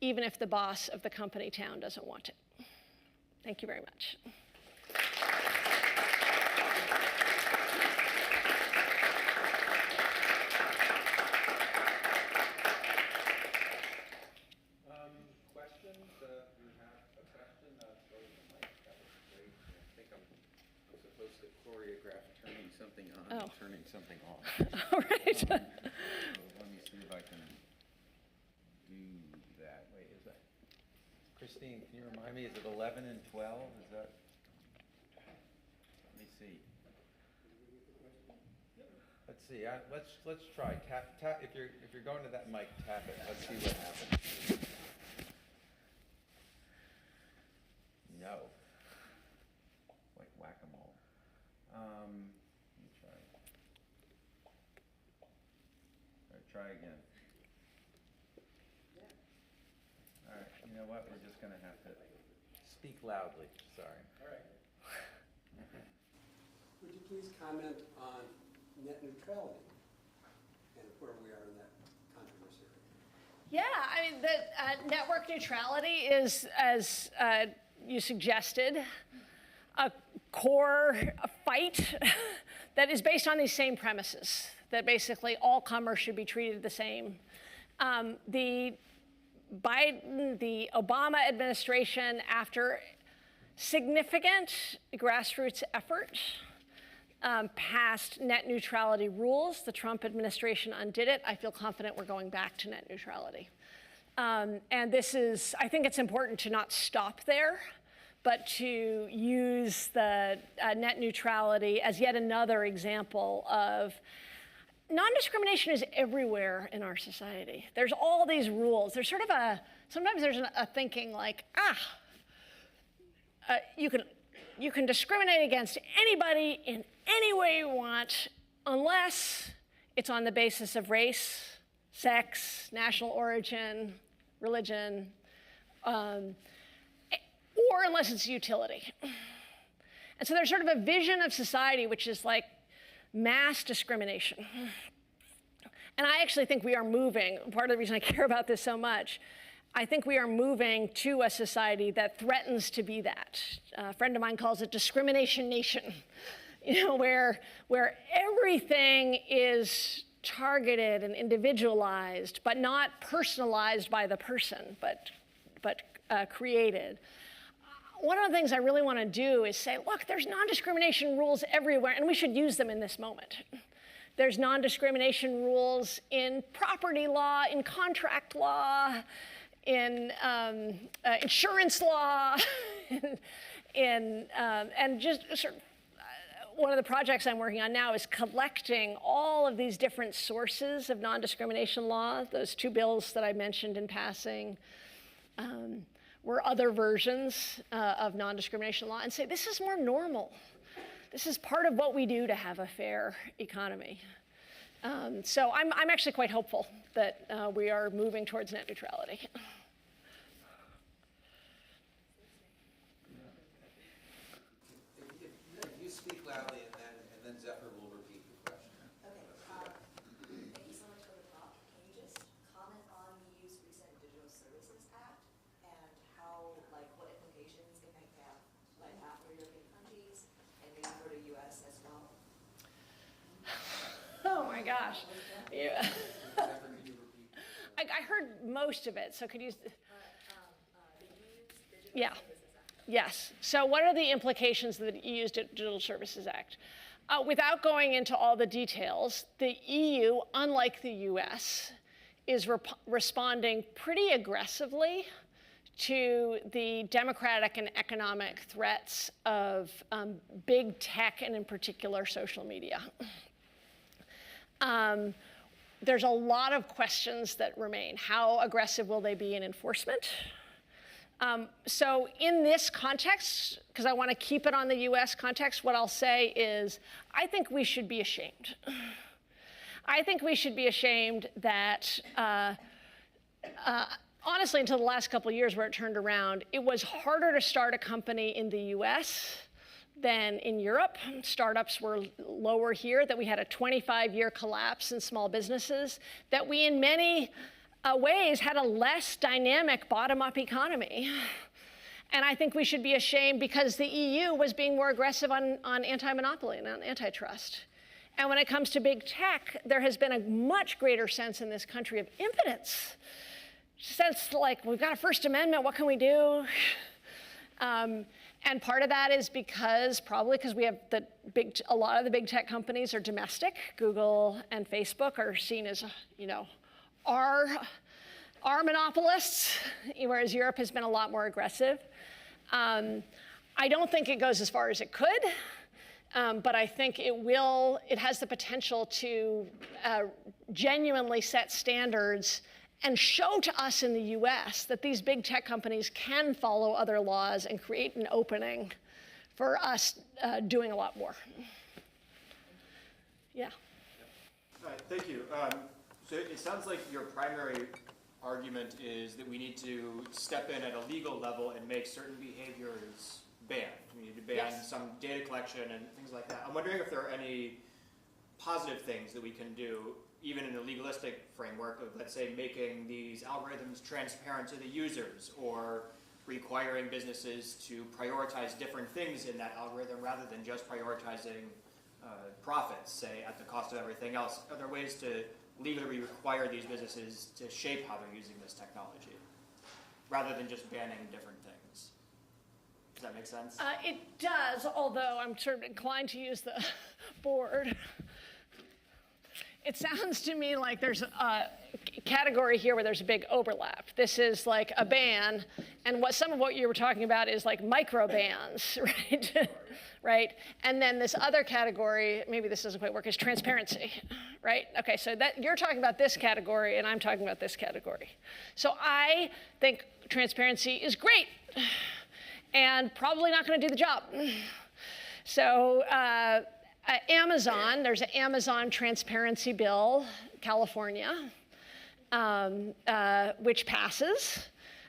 even if the boss of the company town doesn't want it. Thank you very much. Turning something off. All right. So let me see if I can do that. Wait, is that? Christine, can you remind me, is it 11 and 12? Is that? Let me see. Let's see. Let's try. Tap. If you're going to that mic, tap it. Let's see what happens. No. Like whack-a-mole. Try again. All right, you know what? We're just going to have to speak loudly. Sorry. All right. Would you please comment on net neutrality and where we are in that controversy? Yeah, I mean, the network neutrality is, as you suggested, a core fight that is based on these same premises, that basically all commerce should be treated the same. The Obama administration, after significant grassroots effort, passed net neutrality rules. The Trump administration undid it. I feel confident we're going back to net neutrality. And this is, I think it's important to not stop there, but to use the net neutrality as yet another example of non-discrimination is everywhere in our society. There's all these rules. There's sort of sometimes there's a thinking like, you can discriminate against anybody in any way you want unless it's on the basis of race, sex, national origin, religion, or unless it's utility. And so there's sort of a vision of society which is like mass discrimination. And I actually think we are moving, part of the reason I care about this so much, I think we are moving to a society that threatens to be that. A friend of mine calls it discrimination nation. where everything is targeted and individualized, but not personalized by the person, but created. One of the things I really want to do is say, look, there's non-discrimination rules everywhere, and we should use them in this moment. There's non-discrimination rules in property law, in contract law, in insurance law, and just sort of one of the projects I'm working on now is collecting all of these different sources of non-discrimination law. Those two bills that I mentioned in passing were other versions of non-discrimination law, and say this is more normal. This is part of what we do to have a fair economy. So I'm actually quite hopeful that we are moving towards net neutrality. If you speak loudly and then Zephyr will repeat the question. Okay. Thank you so much for the talk. Can you just comment on the EU's recent Digital Services Act and how, what implications it might have, for European countries and maybe for the U.S. as well? Oh my gosh. Yeah. I heard most of it, so could you? Yeah. Yes. So what are the implications of the EU's Digital Services Act? Without going into all the details, the EU, unlike the US, is responding pretty aggressively to the democratic and economic threats of big tech and in particular social media. There's a lot of questions that remain. How aggressive will they be in enforcement? So in this context, because I want to keep it on the US context, what I'll say is I think we should be ashamed. I think we should be ashamed that, honestly, until the last couple of years where it turned around, it was harder to start a company in the US than in Europe. Startups were lower here, that we had a 25-year collapse in small businesses, that we in many ways had a less dynamic bottom-up economy. And I think we should be ashamed because the EU was being more aggressive on anti-monopoly and on antitrust. And when it comes to big tech, there has been a much greater sense in this country of impotence. Sense like, we've got a First Amendment, what can we do? And part of that is probably because we have a lot of the big tech companies are domestic. Google and Facebook are seen as, our monopolists, whereas Europe has been a lot more aggressive. I don't think it goes as far as it could, but I think it has the potential to genuinely set standards and show to us in the US that these big tech companies can follow other laws and create an opening for us doing a lot more. Yeah. All right, thank you. So it sounds like your primary argument is that we need to step in at a legal level and make certain behaviors banned. We need to ban some data collection and things like that. I'm wondering if there are any positive things that we can do, even in a legalistic framework of, let's say, making these algorithms transparent to the users or requiring businesses to prioritize different things in that algorithm rather than just prioritizing profits, say, at the cost of everything else. Are there ways to legally require these businesses to shape how they're using this technology rather than just banning different things? Does that make sense? It does, although I'm sort of inclined to use the board. It sounds to me like there's a category here where there's a big overlap. This is like a ban, and some of what you were talking about is like micro bans, right? Right? And then this other category, maybe this doesn't quite work, is transparency, right? Okay, so that you're talking about this category, and I'm talking about this category. So I think transparency is great, and probably not going to do the job. So. Amazon, there's an Amazon transparency bill, California, which passes.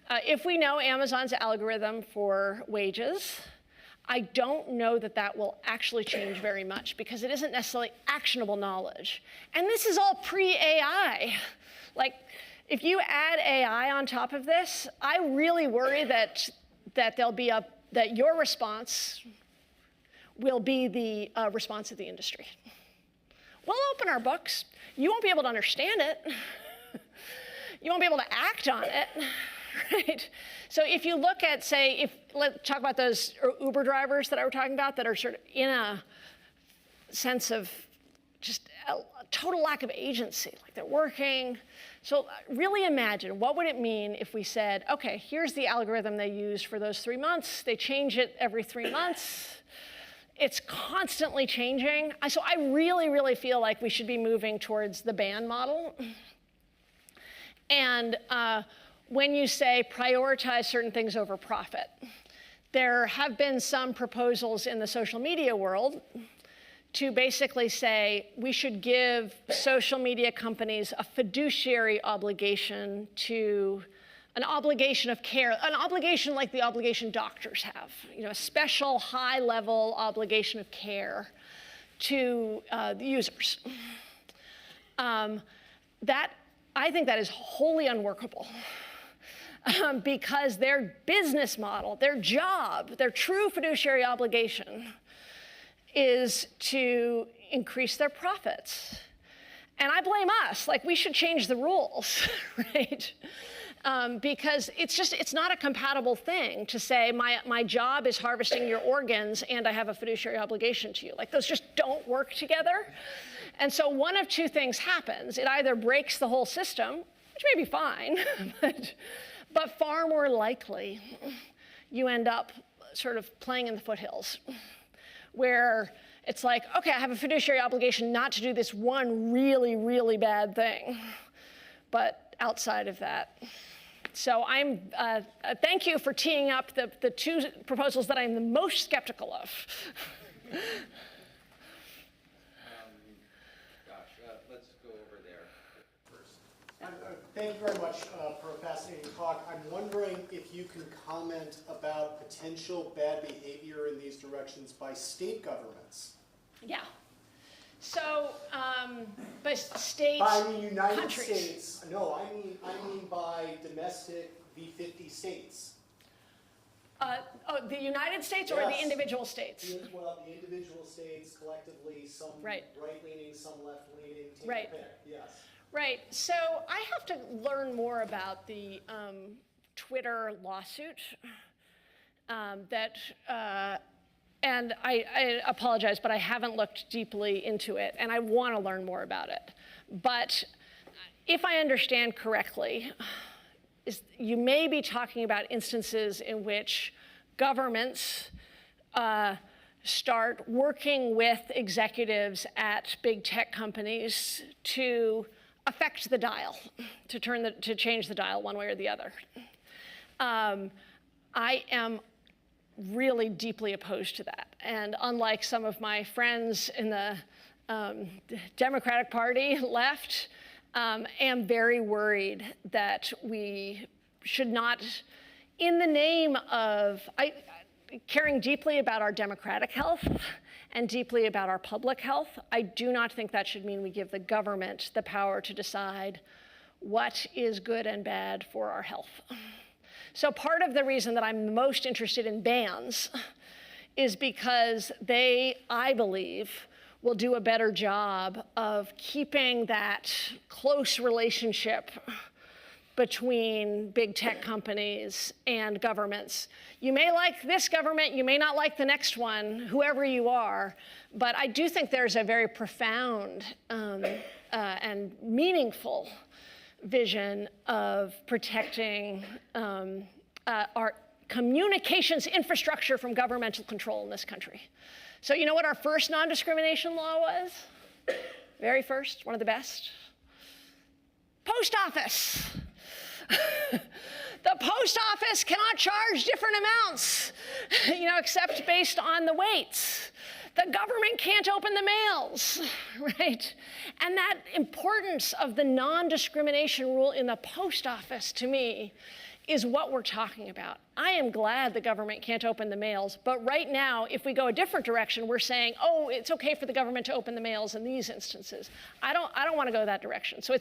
If we know Amazon's algorithm for wages, I don't know that that will actually change very much because it isn't necessarily actionable knowledge. And this is all pre-AI. Like, if you add AI on top of this, I really worry that there'll be that your response will be the response of the industry. We'll open our books. You won't be able to understand it. You won't be able to act on it, right? So if you look at, say, let's talk about those Uber drivers that I were talking about that are sort of in a sense of just a total lack of agency, like they're working. So really imagine, what would it mean if we said, okay, here's the algorithm they used for those 3 months. They change it every 3 months. It's constantly changing. So I really, really feel like we should be moving towards the ban model. And when you say prioritize certain things over profit, there have been some proposals in the social media world to basically say we should give social media companies a fiduciary obligation to an obligation of care, an obligation like the obligation doctors have, a special high-level obligation of care to the users. I think that is wholly unworkable because their business model, their job, their true fiduciary obligation is to increase their profits. And I blame us, like we should change the rules, right? Because it's not a compatible thing to say my job is harvesting your organs and I have a fiduciary obligation to you. Like those just don't work together. And so one of two things happens. It either breaks the whole system, which may be fine, but far more likely you end up sort of playing in the foothills where it's like, okay, I have a fiduciary obligation not to do this one really, really bad thing, but outside of that. So thank you for teeing up the two proposals that I'm the most skeptical of. Let's go over there first. Thank you very much for a fascinating talk. I'm wondering if you can comment about potential bad behavior in these directions by state governments. Yeah. So, by states, By the United countries. States. No, I mean by domestic V50 states. The United States or Yes. the individual states? Well, the individual states collectively, some Right. right-leaning, some left-leaning. Take Right. a pick. Yes. Right. So I have to learn more about the Twitter lawsuit and I apologize, but I haven't looked deeply into it, and I want to learn more about it. But if I understand correctly, you may be talking about instances in which governments start working with executives at big tech companies to affect the dial, to change the dial one way or the other. I am really deeply opposed to that. And unlike some of my friends in the Democratic Party left, am very worried that we should not, in the name of caring deeply about our democratic health and deeply about our public health, I do not think that should mean we give the government the power to decide what is good and bad for our health. So part of the reason that I'm most interested in bans is because they, I believe, will do a better job of keeping that close relationship between big tech companies and governments. You may like this government, you may not like the next one, whoever you are, but I do think there's a very profound and meaningful vision of protecting our communications infrastructure from governmental control in this country. So you know what our first non-discrimination law was? Very first, one of the best? Post office. The post office cannot charge different amounts, except based on the weights. The government can't open the mails, right? And that importance of the non-discrimination rule in the post office, to me, is what we're talking about. I am glad the government can't open the mails, but right now, if we go a different direction, we're saying, oh, it's okay for the government to open the mails in these instances. I don't want to go that direction. So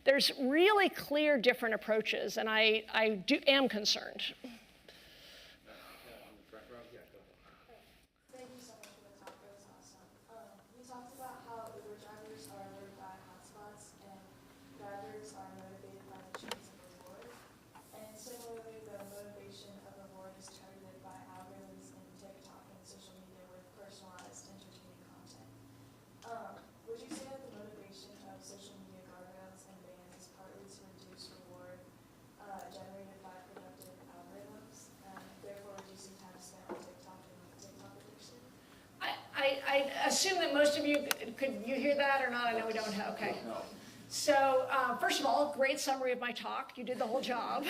there's really clear different approaches, and I am concerned. Thank you so much for the talk. assume that most of you, could you hear that or not? I know we don't have, okay. So first of all, great summary of my talk. You did the whole job.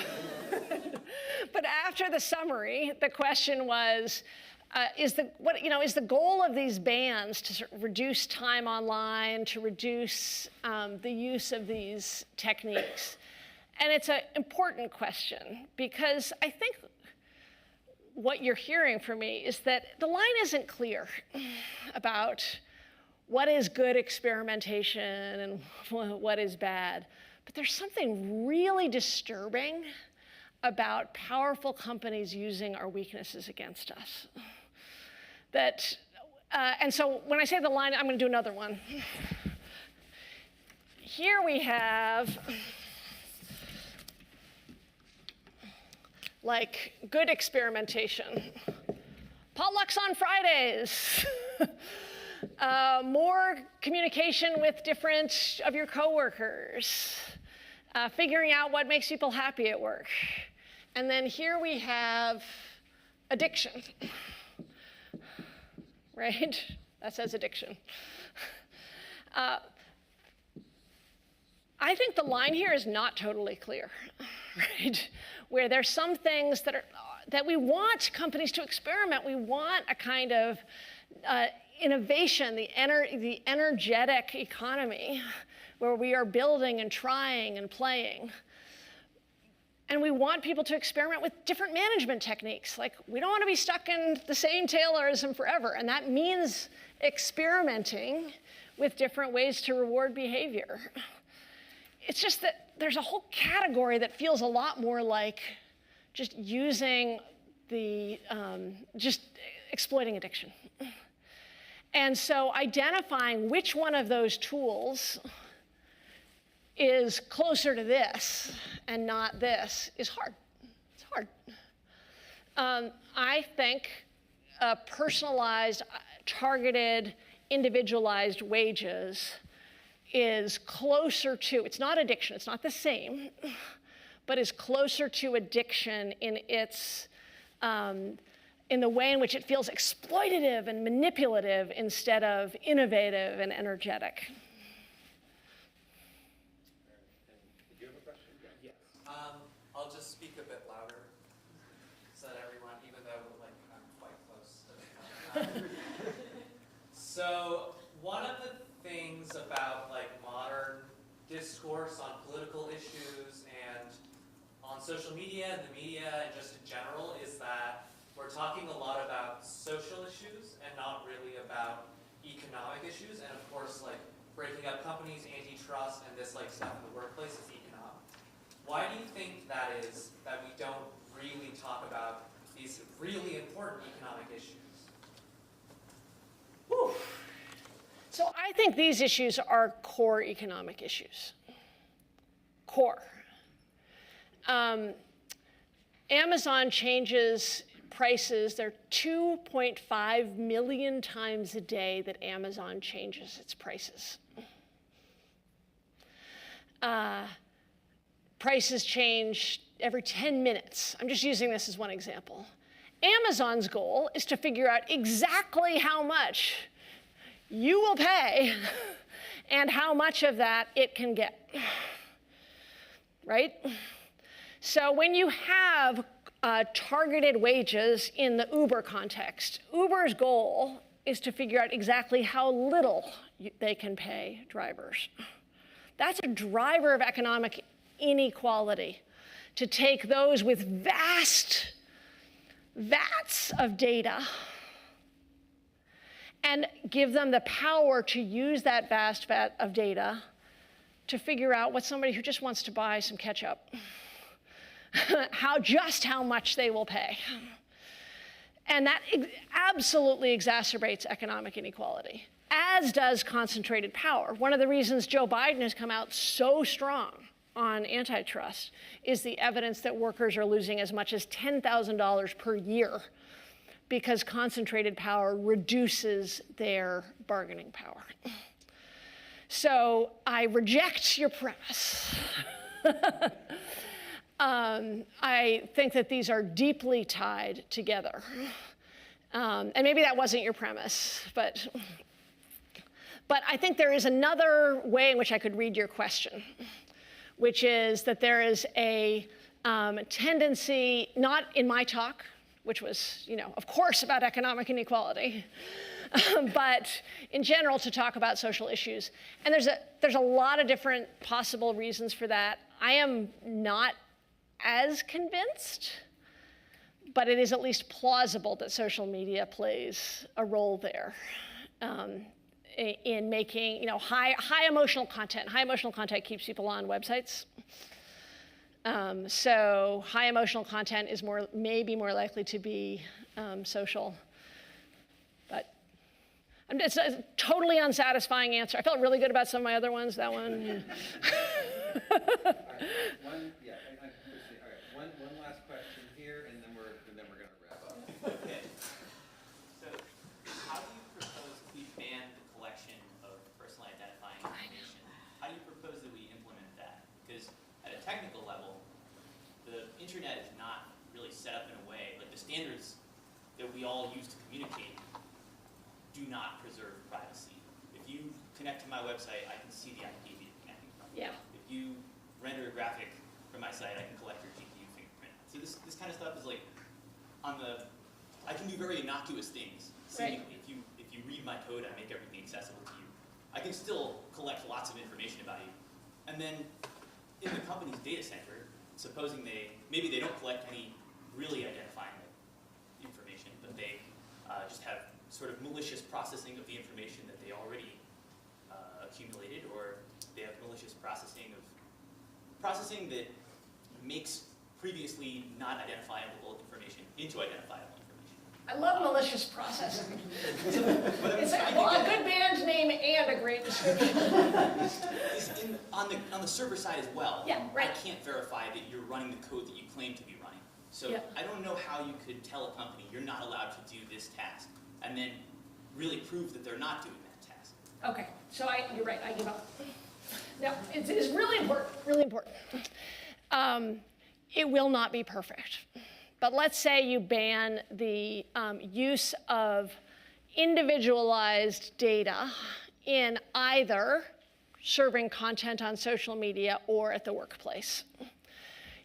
But after the summary, the question was, is the goal of these bans to sort of reduce time online, to reduce the use of these techniques? And it's an important question because I think what you're hearing from me is that the line isn't clear about what is good experimentation and what is bad. But there's something really disturbing about powerful companies using our weaknesses against us. And so when I say the line, I'm going to do another one. Here we have like good experimentation. Potlucks on Fridays. More communication with different of your coworkers. Figuring out what makes people happy at work. And then here we have addiction. Right? That says addiction. I think the line here is not totally clear, right? Where there's some things that we want companies to experiment. We want a kind of innovation, the energetic economy, where we are building and trying and playing. And we want people to experiment with different management techniques. Like, we don't want to be stuck in the same Taylorism forever. And that means experimenting with different ways to reward behavior. It's just that there's a whole category that feels a lot more like just using just exploiting addiction. And so identifying which one of those tools is closer to this and not this is hard. It's hard. I think personalized, targeted, individualized wages is closer to, it's not addiction, it's not the same, but is closer to addiction in its, in the way in which it feels exploitative and manipulative instead of innovative and energetic. Did you have a question? Yes. I'll just speak a bit louder so that everyone, even though I'm quite close to the So one of the things about modern discourse on political issues and on social media and the media and just in general is that we're talking a lot about social issues and not really about economic issues. And of course, breaking up companies, antitrust, and this stuff in the workplace is economic. Why do you think that is, that we don't really talk about these really important economic issues? Whew. So I think these issues are core economic issues. Core. Amazon changes prices. There are 2.5 million times a day that Amazon changes its prices. Prices change every 10 minutes. I'm just using this as one example. Amazon's goal is to figure out exactly how much you will pay and how much of that it can get, right? So when you have targeted wages in the Uber context, Uber's goal is to figure out exactly how little they can pay drivers. That's a driver of economic inequality, to take those with vast vats of data and give them the power to use that vast vat of data to figure out what somebody who just wants to buy some ketchup, how much they will pay. And that absolutely exacerbates economic inequality, as does concentrated power. One of the reasons Joe Biden has come out so strong on antitrust is the evidence that workers are losing as much as $10,000 per year because concentrated power reduces their bargaining power. So I reject your premise. I think that these are deeply tied together. And maybe that wasn't your premise, but But I think there is another way in which I could read your question, which is that there is a tendency, not in my talk, which was, of course, about economic inequality, but in general to talk about social issues. And there's a lot of different possible reasons for that. I am not as convinced, but it is at least plausible that social media plays a role there in making, high emotional content. High emotional content keeps people on websites. So high emotional content is maybe more likely to be social. But it's a totally unsatisfying answer. I felt really good about some of my other ones. That one. One last question here, and then we're going to wrap up. Okay. So, how do you propose we ban the collection of personally identifying information? How do you propose that we implement that? Because at a technical level, the internet is not really set up in a way, like the standards that we all use to communicate do not preserve privacy. If you connect to my website, I can see the IP that you're connecting from. Yeah. If you render a graphic from my site, I can collect your GPU fingerprint. So this kind of stuff is like I can do very innocuous things. Seemingly, if you read my code, I make everything accessible to you. I can still collect lots of information about you. And then in the company's data center, supposing maybe they don't collect any really identifying information, but they just have sort of malicious processing of the information that they already accumulated, or they have malicious processing that makes previously not identifiable information into identifiable information. I love malicious processing. It's a good band name and a great description. On the server side as well, Yeah, right. I can't verify that you're running the code that you claim to be running. So Yeah. I don't know how you could tell a company you're not allowed to do this task, and then really prove that they're not doing that task. Okay, so you're right, I give up. No, it is really important, really important. It will not be perfect. But let's say you ban the use of individualized data in either serving content on social media or at the workplace.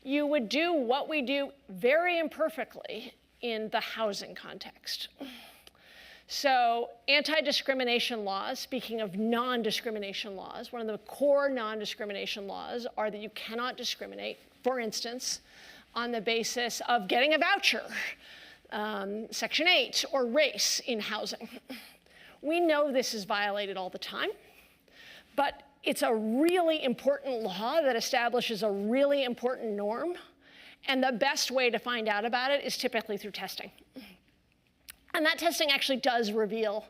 You would do what we do very imperfectly in the housing context. So anti-discrimination laws, speaking of non-discrimination laws, one of the core non-discrimination laws are that you cannot discriminate, for instance, on the basis of getting a voucher, Section 8, or race in housing. We know this is violated all the time, but it's a really important law that establishes a really important norm, and the best way to find out about it is typically through testing. And that testing actually does reveal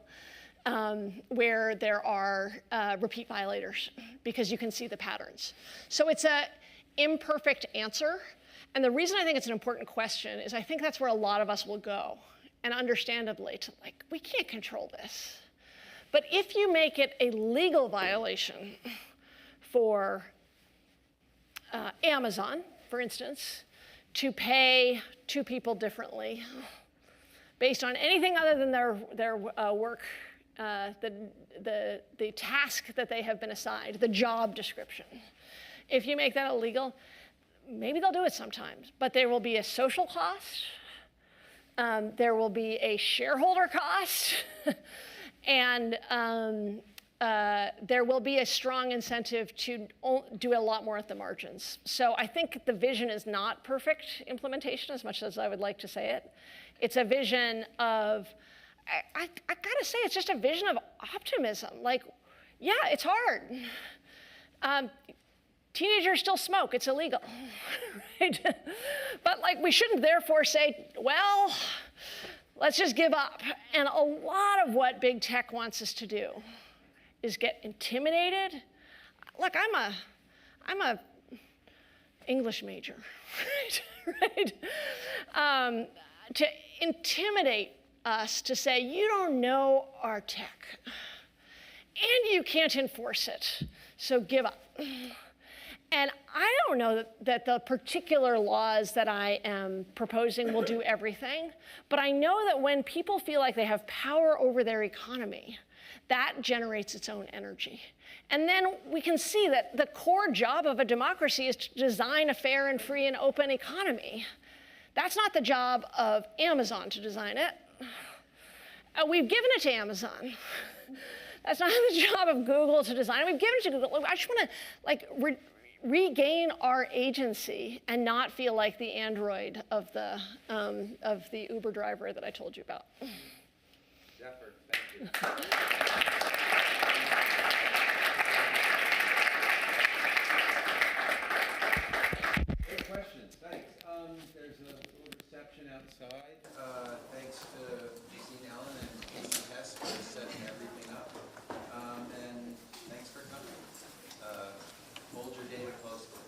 where there are repeat violators, because you can see the patterns. So it's an imperfect answer. And the reason I think it's an important question is I think that's where a lot of us will go, and understandably, to we can't control this. But if you make it a legal violation for Amazon, for instance, to pay two people differently based on anything other than their work, the task that they have been assigned, the job description. If you make that illegal, maybe they'll do it sometimes, but there will be a social cost, there will be a shareholder cost, and there will be a strong incentive to do a lot more at the margins. So I think the vision is not perfect implementation, as much as I would like to say it. It's a vision of, I gotta say, it's just a vision of optimism. Yeah, it's hard. Teenagers still smoke, it's illegal, right? But we shouldn't therefore say, well, let's just give up. And a lot of what big tech wants us to do is get intimidated. Look, I'm a English major, right? To intimidate us to say, you don't know our tech, and you can't enforce it, so give up. And I don't know that the particular laws that I am proposing will do everything, but I know that when people feel like they have power over their economy, That generates its own energy. And then we can see that the core job of a democracy is to design a fair and free and open economy. That's not the job of Amazon to design it. We've given it to Amazon. That's not the job of Google to design it. We've given it to Google. I just want to regain our agency and not feel like the android of the Uber driver that I told you about. Zephyr, thank you. Great questions, thanks. There's a little reception outside. Thanks to Justine Allen and Casey Hess for setting everything up. And thanks for coming. Hold your data closely.